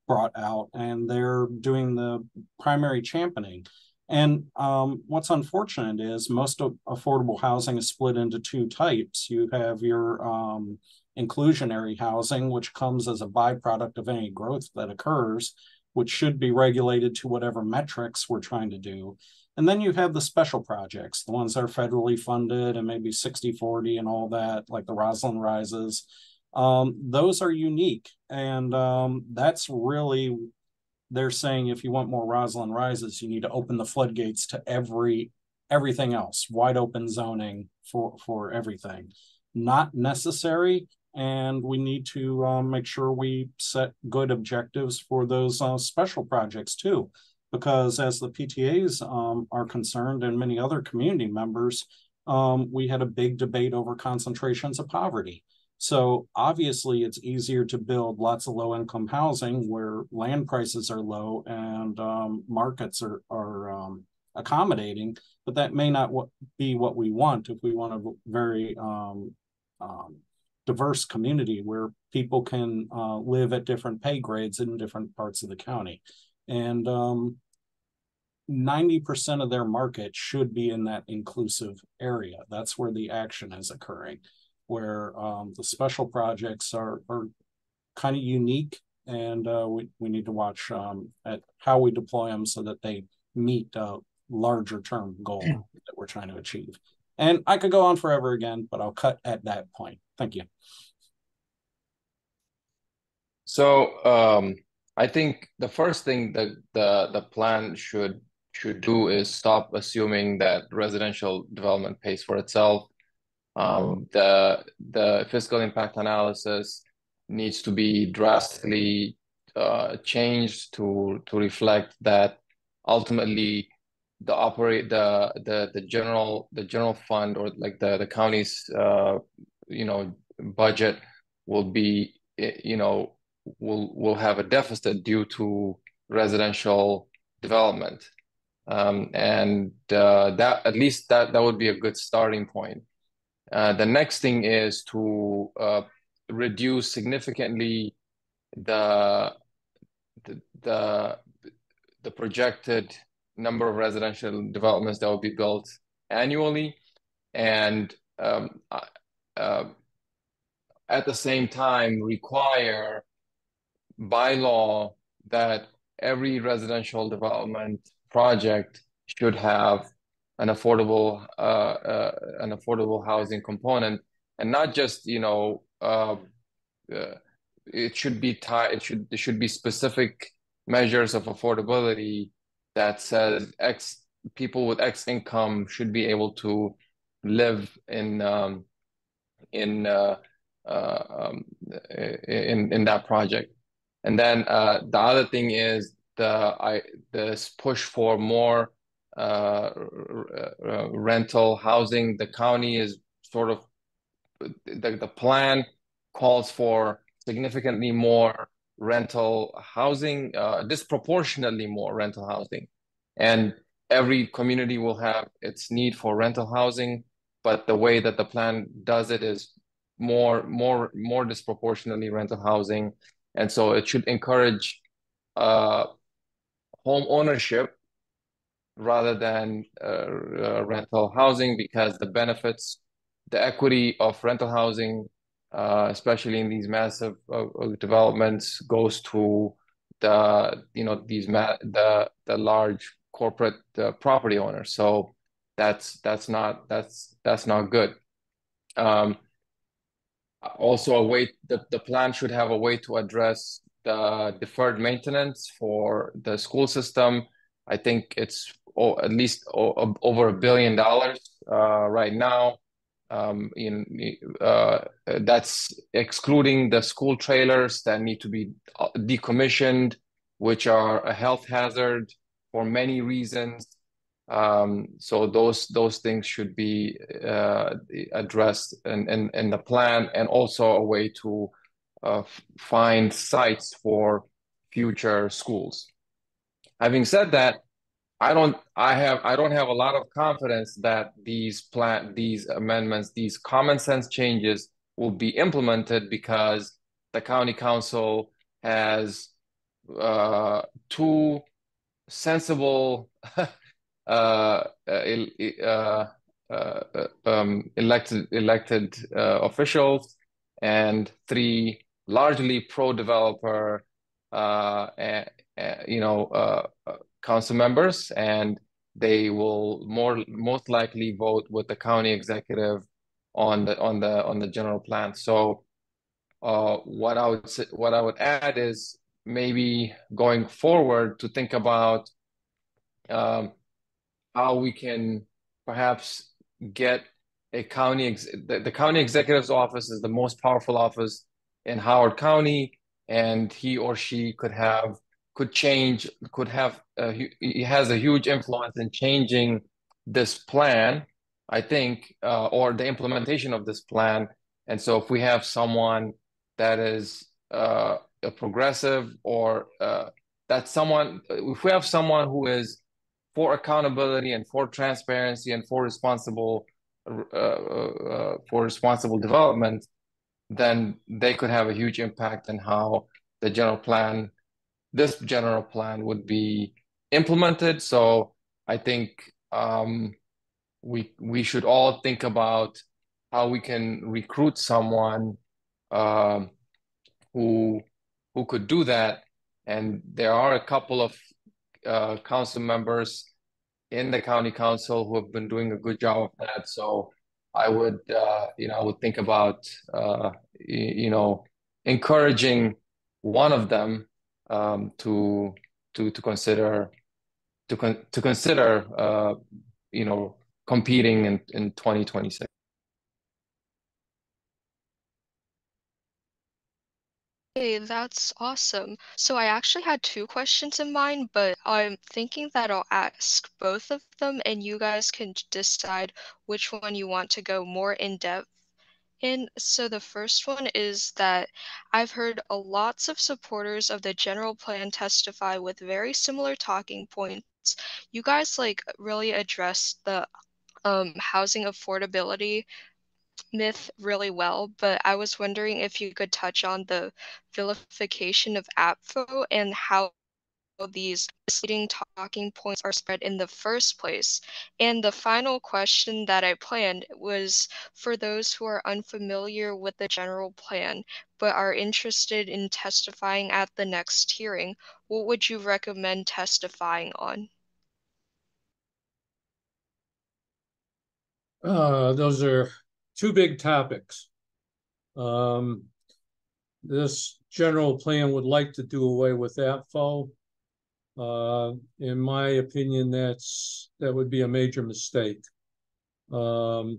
brought out, and they're doing the primary championing. And what's unfortunate is most of affordable housing is split into two types. You have your inclusionary housing, which comes as a byproduct of any growth that occurs, which should be regulated to whatever metrics we're trying to do. And then you have the special projects, the ones that are federally funded and maybe 60-40 and all that, like the Roslyn Rises. Those are unique. And that's really, they're saying if you want more Roslyn Rises, you need to open the floodgates to everything else, wide open zoning for everything. Not necessary. And we need to make sure we set good objectives for those special projects too. Because as the PTAs are concerned, and many other community members, we had a big debate over concentrations of poverty. So obviously it's easier to build lots of low-income housing where land prices are low and markets are accommodating, but that may not be what we want if we want a very diverse community where people can live at different pay grades in different parts of the county. And 90% of their market should be in that inclusive area. That's where the action is occurring, where the special projects are kind of unique, and we need to watch at how we deploy them so that they meet a larger term goal that we're trying to achieve. And I could go on forever again, but I'll cut at that point. Thank you. So I think the first thing that the plan should do is stop assuming that residential development pays for itself. The fiscal impact analysis needs to be drastically changed to reflect that ultimately the general fund, or like the county's budget will be will have a deficit due to residential development. And that, at least that would be a good starting point. The next thing is to reduce significantly the projected number of residential developments that will be built annually, and at the same time require by law that every residential development project should have an affordable housing component, and not just it should be tied. There should be specific measures of affordability that says X people with X income should be able to live in that project. And then the other thing is this push for more rental housing. The county is sort of the plan calls for significantly more rental housing, disproportionately more rental housing, and every community will have its need for rental housing, but the way that the plan does it is more disproportionately rental housing. And so it should encourage home ownership rather than rental housing, because the benefits the equity of rental housing, especially in these massive developments, goes to the the large corporate property owners. So that's not good. Also, the plan should have a way to address the deferred maintenance for the school system. I think it's at least over $1 billion right now. That's excluding the school trailers that need to be decommissioned, which are a health hazard for many reasons. So those things should be addressed in the plan, and also a way to find sites for future schools. Having said that, I don't have a lot of confidence that these amendments, these common sense changes will be implemented, because the county council has two sensible elected officials and three largely pro-developer council members, and they will most likely vote with the county executive on the general plan. So what I would add is maybe going forward to think about how we can perhaps get a the county executive's office is the most powerful office in Howard County, and he or she he has a huge influence in changing this plan, I think, or the implementation of this plan. And so if we have someone that is a progressive, or if we have someone who is for accountability and for transparency and for responsible development, then they could have a huge impact on how this general plan would be implemented. So I think we should all think about how we can recruit someone who could do that. And there are a couple of council members in the county council who have been doing a good job of that. So I would think about encouraging one of them to consider competing in 2026. Hey, that's awesome. So I actually had two questions in mind, but I'm thinking that I'll ask both of them, and you guys can decide which one you want to go more in depth in. So the first one is that I've heard lots of supporters of the general plan testify with very similar talking points. You guys really addressed the housing affordability myth really well, but I was wondering if you could touch on the vilification of APFO and how these misleading talking points are spread in the first place. And the final question that I planned was for those who are unfamiliar with the general plan but are interested in testifying at the next hearing, what would you recommend testifying on? Those are two big topics. This general plan would like to do away with APFO. In my opinion, that would be a major mistake. The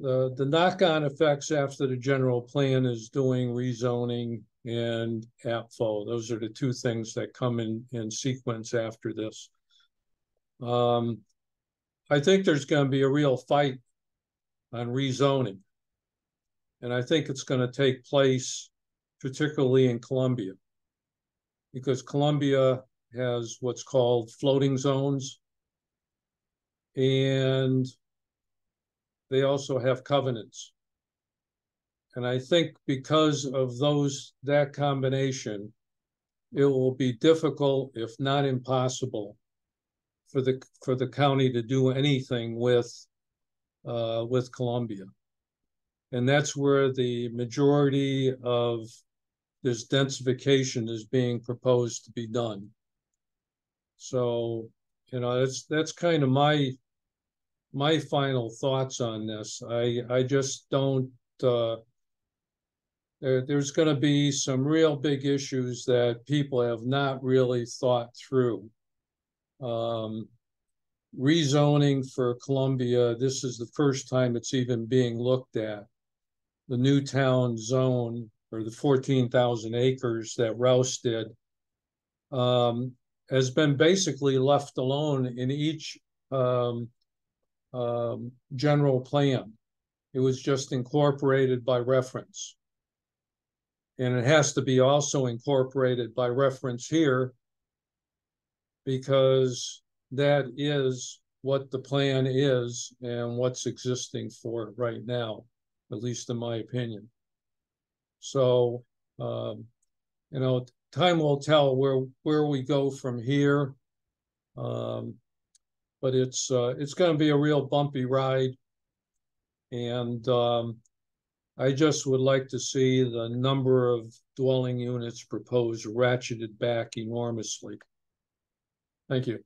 knock-on effects after the general plan is doing rezoning and APFO. Those are the two things that come in sequence after this. I think there's going to be a real fight on rezoning. And I think it's going to take place particularly in Columbia, because Columbia has what's called floating zones, and they also have covenants. And I think because of that combination, it will be difficult, if not impossible, for the county to do anything with Columbia. And that's where the majority of this densification is being proposed to be done. So, you know, that's kind of my final thoughts on this. I just don't, there's going to be some real big issues that people have not really thought through. Rezoning for Columbia, this is the first time it's even being looked at. The Newtown zone, or the 14,000 acres that Rouse did, has been basically left alone in each general plan. It was just incorporated by reference. And it has to be also incorporated by reference here, because that is what the plan is and what's existing for it right now, at least in my opinion. So, you know, time will tell where we go from here. But it's going to be a real bumpy ride. And I just would like to see the number of dwelling units proposed ratcheted back enormously. Thank you.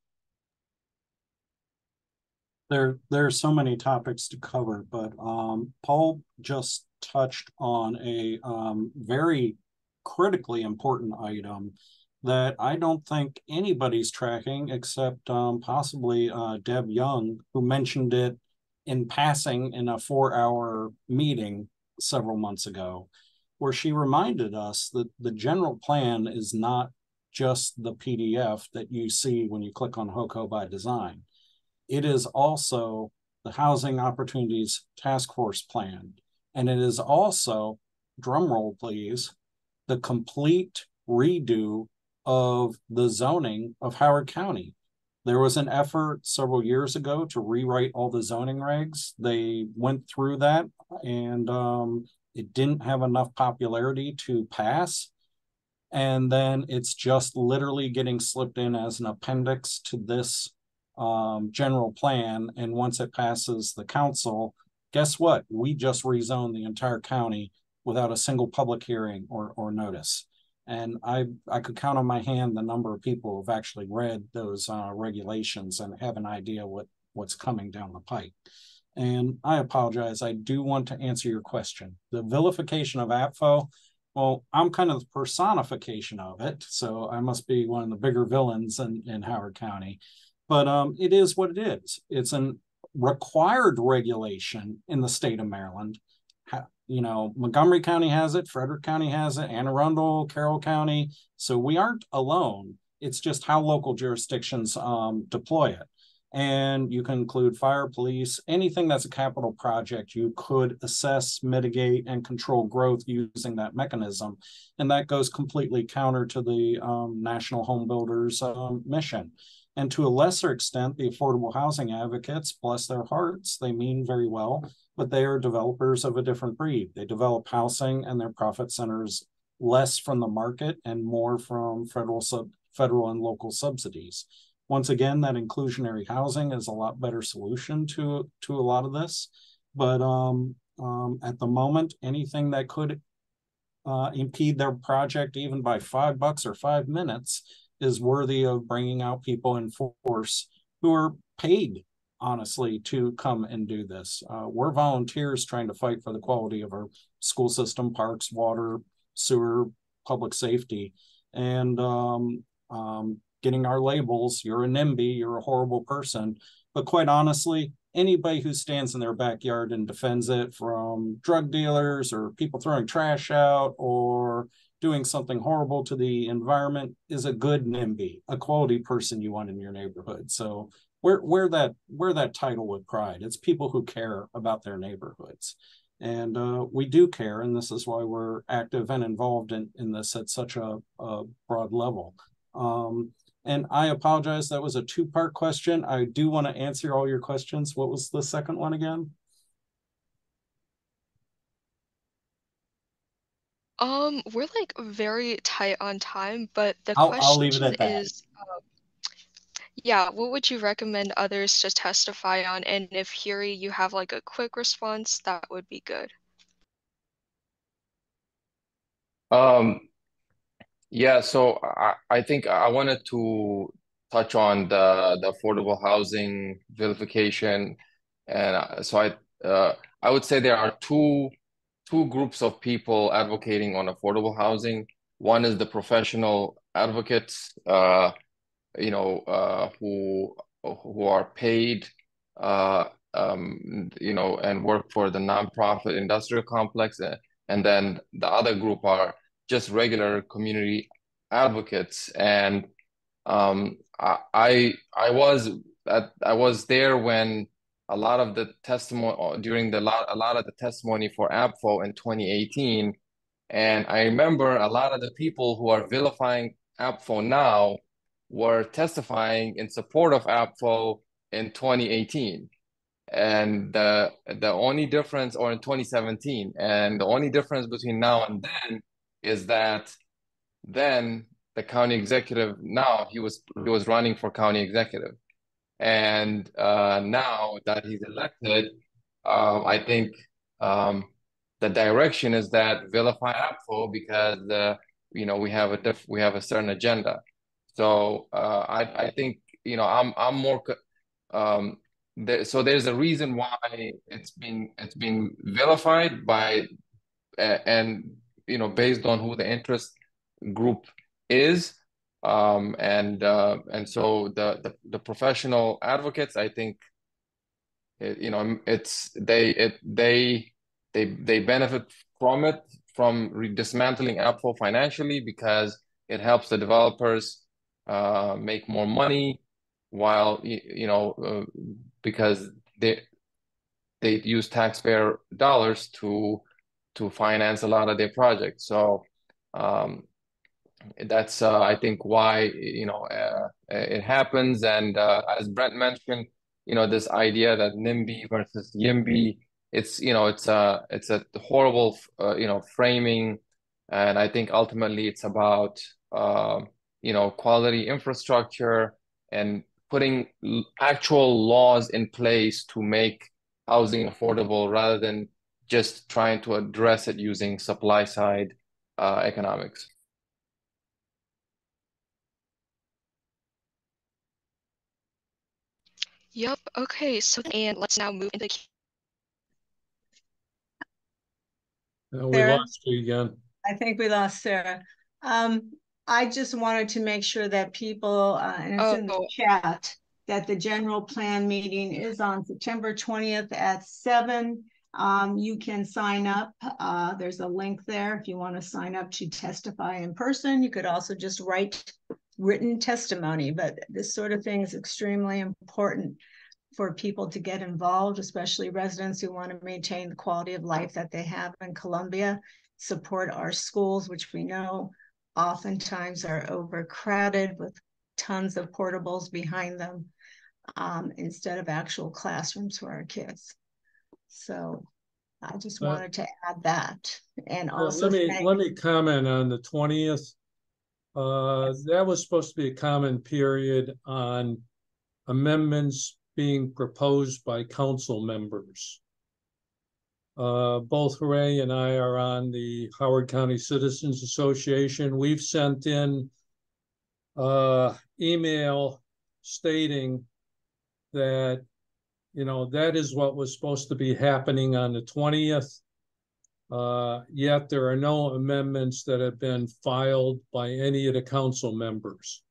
There are so many topics to cover, but Paul just touched on a very critically important item that I don't think anybody's tracking except possibly Deb Young, who mentioned it in passing in a 4-hour meeting several months ago, where she reminded us that the general plan is not just the PDF that you see when you click on HoCo by Design. It is also the Housing Opportunities Task Force Plan. And it is also, drumroll please, the complete redo of the zoning of Howard County. There was an effort several years ago to rewrite all the zoning regs. They went through that, and it didn't have enough popularity to pass. And then it's just literally getting slipped in as an appendix to this general plan. And once it passes the council, guess what? We just rezoned the entire county without a single public hearing or notice. And I could count on my hand the number of people who've actually read those regulations and have an idea what's coming down the pike. And I apologize, I do want to answer your question. The vilification of APFO, well, I'm kind of the personification of it, so I must be one of the bigger villains in Howard County. But it is what it is. It's a required regulation in the state of Maryland. You know, Montgomery County has it, Frederick County has it, Anne Arundel, Carroll County. So we aren't alone. It's just how local jurisdictions deploy it. And you can include fire, police, anything that's a capital project. You could assess, mitigate, and control growth using that mechanism. And that goes completely counter to the National Home Builders mission. And to a lesser extent, the affordable housing advocates, bless their hearts, they mean very well, but they are developers of a different breed. They develop housing and their profit centers less from the market and more from federal and local subsidies. Once again, that inclusionary housing is a lot better solution to a lot of this. But at the moment, anything that could impede their project even by $5 or 5 minutes is worthy of bringing out people in force who are paid, honestly, to come and do this. We're volunteers trying to fight for the quality of our school system, parks, water, sewer, public safety, and getting our labels. You're a NIMBY, you're a horrible person. But quite honestly, anybody who stands in their backyard and defends it from drug dealers or people throwing trash out or doing something horrible to the environment is a good NIMBY, a quality person you want in your neighborhood. So wear that title with pride. It's people who care about their neighborhoods. And we do care, and this is why we're active and involved in this at such a broad level. And I apologize, that was a 2-part question. I do want to answer all your questions. What was the second one again? We're like very tight on time, but the I'll leave it question at that. is, Yeah, what would you recommend others to testify on? And if Hiruy, you have like a quick response, that would be good. Yeah, so I think I wanted to touch on the affordable housing vilification, and I would say there are two groups of people advocating on affordable housing. One is the professional advocates, who are paid, and work for the nonprofit industrial complex, and then the other group are just regular community advocates. And I was there when a lot of the testimony during a lot of the testimony for APFO in 2018, and I remember a lot of the people who are vilifying APFO now were testifying in support of APFO in 2018. And the only difference, or in 2017, and the only difference between now and then is that then the county executive, now he was running for county executive. And now that he's elected, I think the direction is that vilify APFO because we have a certain agenda. So I think I'm more so there's a reason why it's been vilified by and based on who the interest group is, and so the professional advocates, I think they benefit from it, from dismantling APFO financially, because it helps the developers make more money, while because they use taxpayer dollars to finance a lot of their projects. So that's I think why it happens. And as Brent mentioned, this idea that NIMBY versus YIMBY, it's a horrible framing. And I think ultimately it's about quality infrastructure and putting actual laws in place to make housing affordable, rather than just trying to address it using supply side economics. Yep. Okay. So, and let's now move into We Sarah? lost you again. I think we lost Sarah. I just wanted to make sure that people, and it's in the chat, that the general plan meeting is on September 20th at 7. You can sign up. There's a link there if you want to sign up to testify in person. You could also just write written testimony, but this sort of thing is extremely important for people to get involved, especially residents who want to maintain the quality of life that they have in Columbia, support our schools, which we know oftentimes are overcrowded with tons of portables behind them, instead of actual classrooms for our kids. So I just wanted to add that. And also let me comment on the 20th. That was supposed to be a comment period on amendments being proposed by council members. Both Hiruy and I are on the Howard County Citizens Association. We've sent in email stating that that is what was supposed to be happening on the 20th. Yet there are no amendments that have been filed by any of the council members.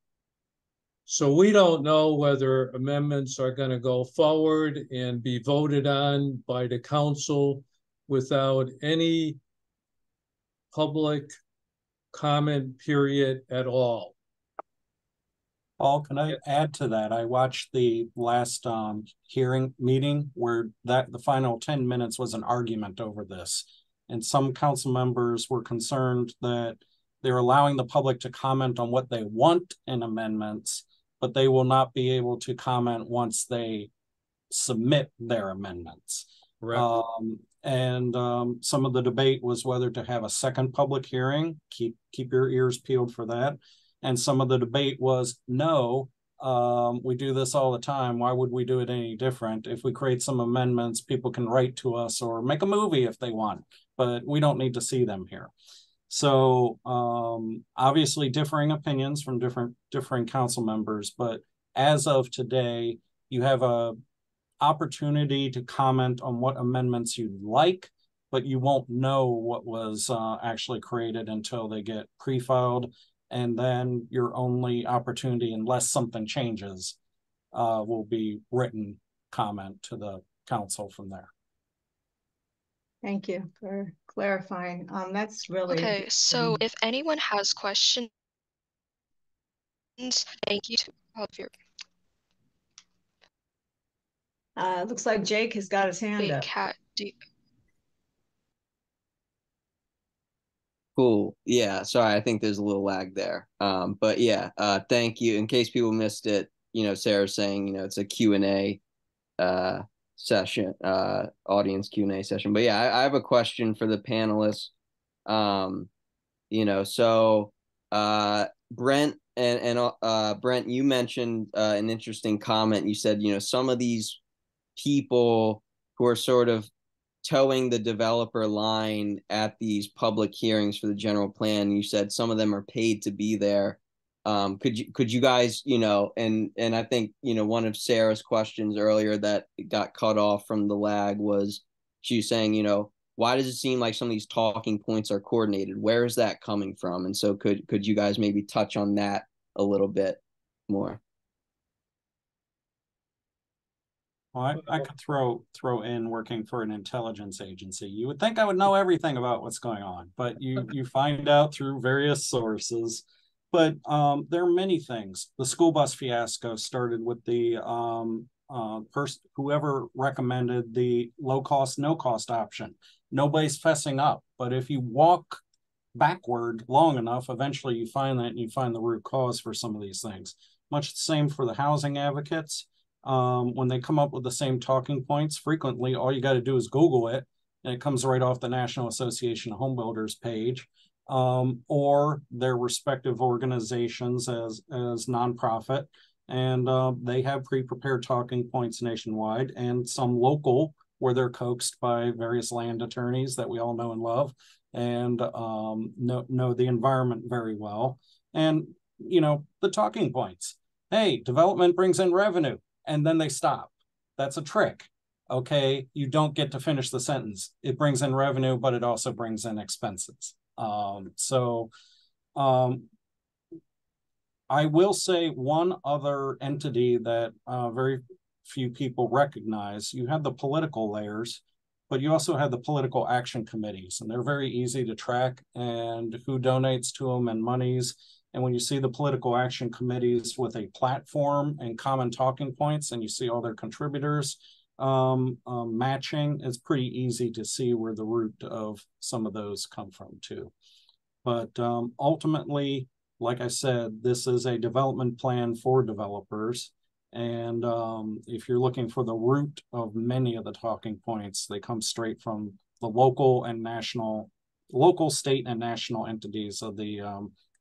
So we don't know whether amendments are going to go forward and be voted on by the council without any public comment period at all. Paul, can I add to that? I watched the last hearing meeting where the final 10 minutes was an argument over this. And some council members were concerned that they're allowing the public to comment on what they want in amendments, but they will not be able to comment once they submit their amendments. Right. Some of the debate was whether to have a second public hearing. Keep your ears peeled for that. And some of the debate was no, We do this all the time. Why would we do it any different? If we create some amendments, people can write to us or make a movie if they want, but we don't need to see them here. So obviously differing opinions from differing council members, but as of today, you have a opportunity to comment on what amendments you'd like, but you won't know what was actually created until they get pre-filed. And then your only opportunity, unless something changes, will be written comment to the council from there. Thank you for clarifying. That's really okay. So if anyone has questions, thank you to all of your. looks like Jake has got his hand Wait, up. Kat, Cool. Yeah. Sorry, I think there's a little lag there. But yeah, thank you. In case people missed it, you know, Sarah's saying, you know, it's a Q&A session, audience Q&A session. But yeah, I have a question for the panelists. You know, so Brent and Brent, you mentioned an interesting comment. You said, you know, some of these people who are sort of towing the developer line at these public hearings for the general plan, you said some of them are paid to be there. Could you guys, you know, and I think, you know, one of Sarah's questions earlier that got cut off from the lag was she was saying, you know, why does it seem like some of these talking points are coordinated? Where is that coming from? And so could you guys maybe touch on that a little bit more? Well, I could throw in working for an intelligence agency. You would think I would know everything about what's going on, but you find out through various sources. But there are many things. The school bus fiasco started with the whoever recommended the low cost, no cost option. Nobody's fessing up, but if you walk backward long enough, eventually you find that and you find the root cause for some of these things. Much the same for the housing advocates. When they come up with the same talking points, frequently all you got to do is Google it, and it comes right off the National Association of Home Builders page, or their respective organizations as nonprofit, and they have pre-prepared talking points nationwide, and some local where they're coaxed by various land attorneys that we all know and love, and know the environment very well. And you know the talking points. Hey, development brings in revenue. And then they stop. That's a trick. Okay, you don't get to finish the sentence. It brings in revenue, but it also brings in expenses. I will say one other entity that very few people recognize. You have the political layers, but you also have the political action committees, and they're very easy to track and who donates to them and monies. And when you see the political action committees with a platform and common talking points, and you see all their contributors matching, it's pretty easy to see where the root of some of those come from too. But ultimately, like I said, this is a development plan for developers. And if you're looking for the root of many of the talking points, they come straight from the local, state, and national entities of the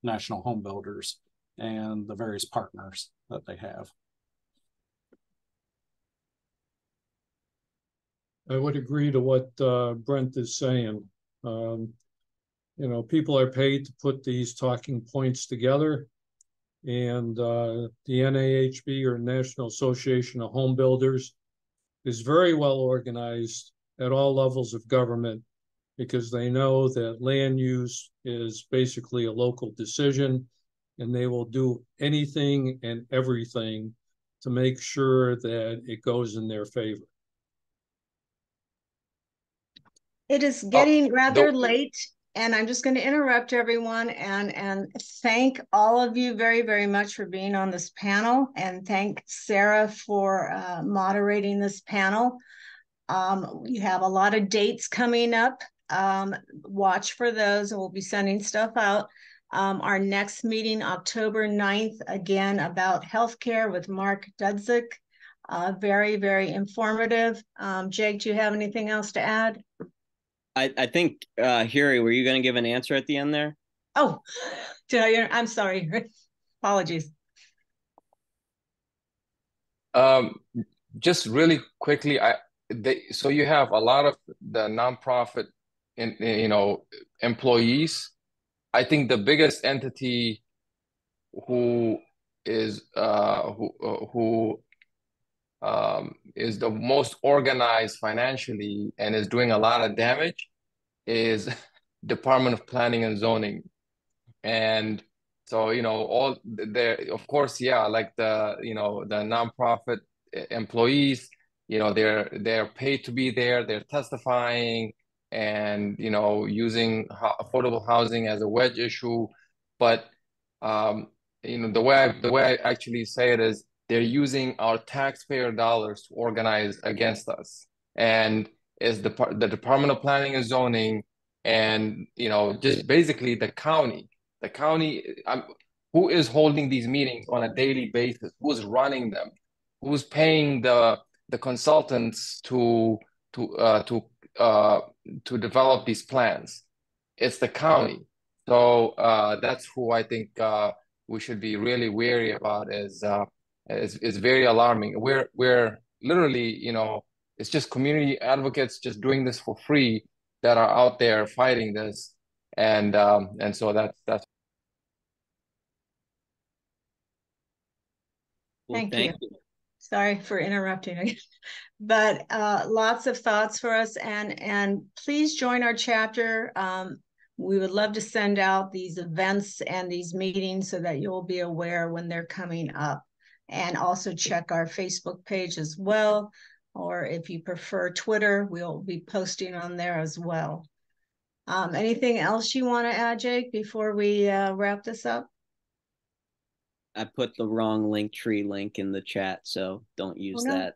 national home builders and the various partners that they have. I would agree to what Brent is saying. You know, people are paid to put these talking points together, and the NAHB, or National Association of Home Builders, is very well organized at all levels of government, because they know that land use is basically a local decision, and they will do anything and everything to make sure that it goes in their favor. It is getting rather late, and I'm just going to interrupt everyone and thank all of you very, very much for being on this panel, and thank Sarah for moderating this panel. You have a lot of dates coming up. Watch for those, and we'll be sending stuff out. Our next meeting, October 9th, again, about healthcare with Mark Dudzik. Very, very informative. Jake, do you have anything else to add? I think, Hiruy, were you going to give an answer at the end there? Oh, I'm sorry. Apologies. Just really quickly, so you have a lot of the nonprofit, employees. I think the biggest entity who is is the most organized financially and is doing a lot of damage is Department of Planning and Zoning. And so, all there, of course, yeah, like the nonprofit employees, they're paid to be there, they're testifying and, using affordable housing as a wedge issue. But, the way I actually say it is they're using our taxpayer dollars to organize against us. And is the Department of Planning and Zoning and, just basically the county. The county, who is holding these meetings on a daily basis? Who's running them? Who's paying the consultants to develop these plans? It's the county. So that's who I think we should be really wary about. Is very alarming. We're literally, it's just community advocates just doing this for free that are out there fighting this. And so that's. Thank you. Sorry for interrupting, but lots of thoughts for us, and please join our chapter. We would love to send out these events and these meetings so that you'll be aware when they're coming up, and also check our Facebook page as well, or if you prefer Twitter, we'll be posting on there as well. Anything else you want to add, Jake, before we wrap this up? I put the wrong Linktree link in the chat, so don't use that.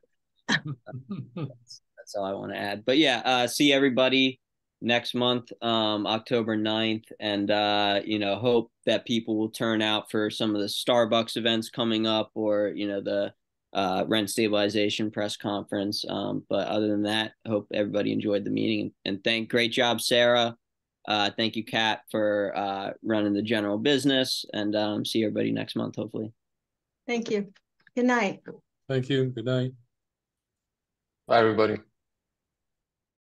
That's all I want to add. But yeah, see everybody next month, October 9th, and hope that people will turn out for some of the Starbucks events coming up, or the rent stabilization press conference. But other than that, hope everybody enjoyed the meeting, and great job, Sarah. Thank you, Kat, for running the general business, and see everybody next month, hopefully. Thank you. Good night. Thank you. Good night. Bye, everybody.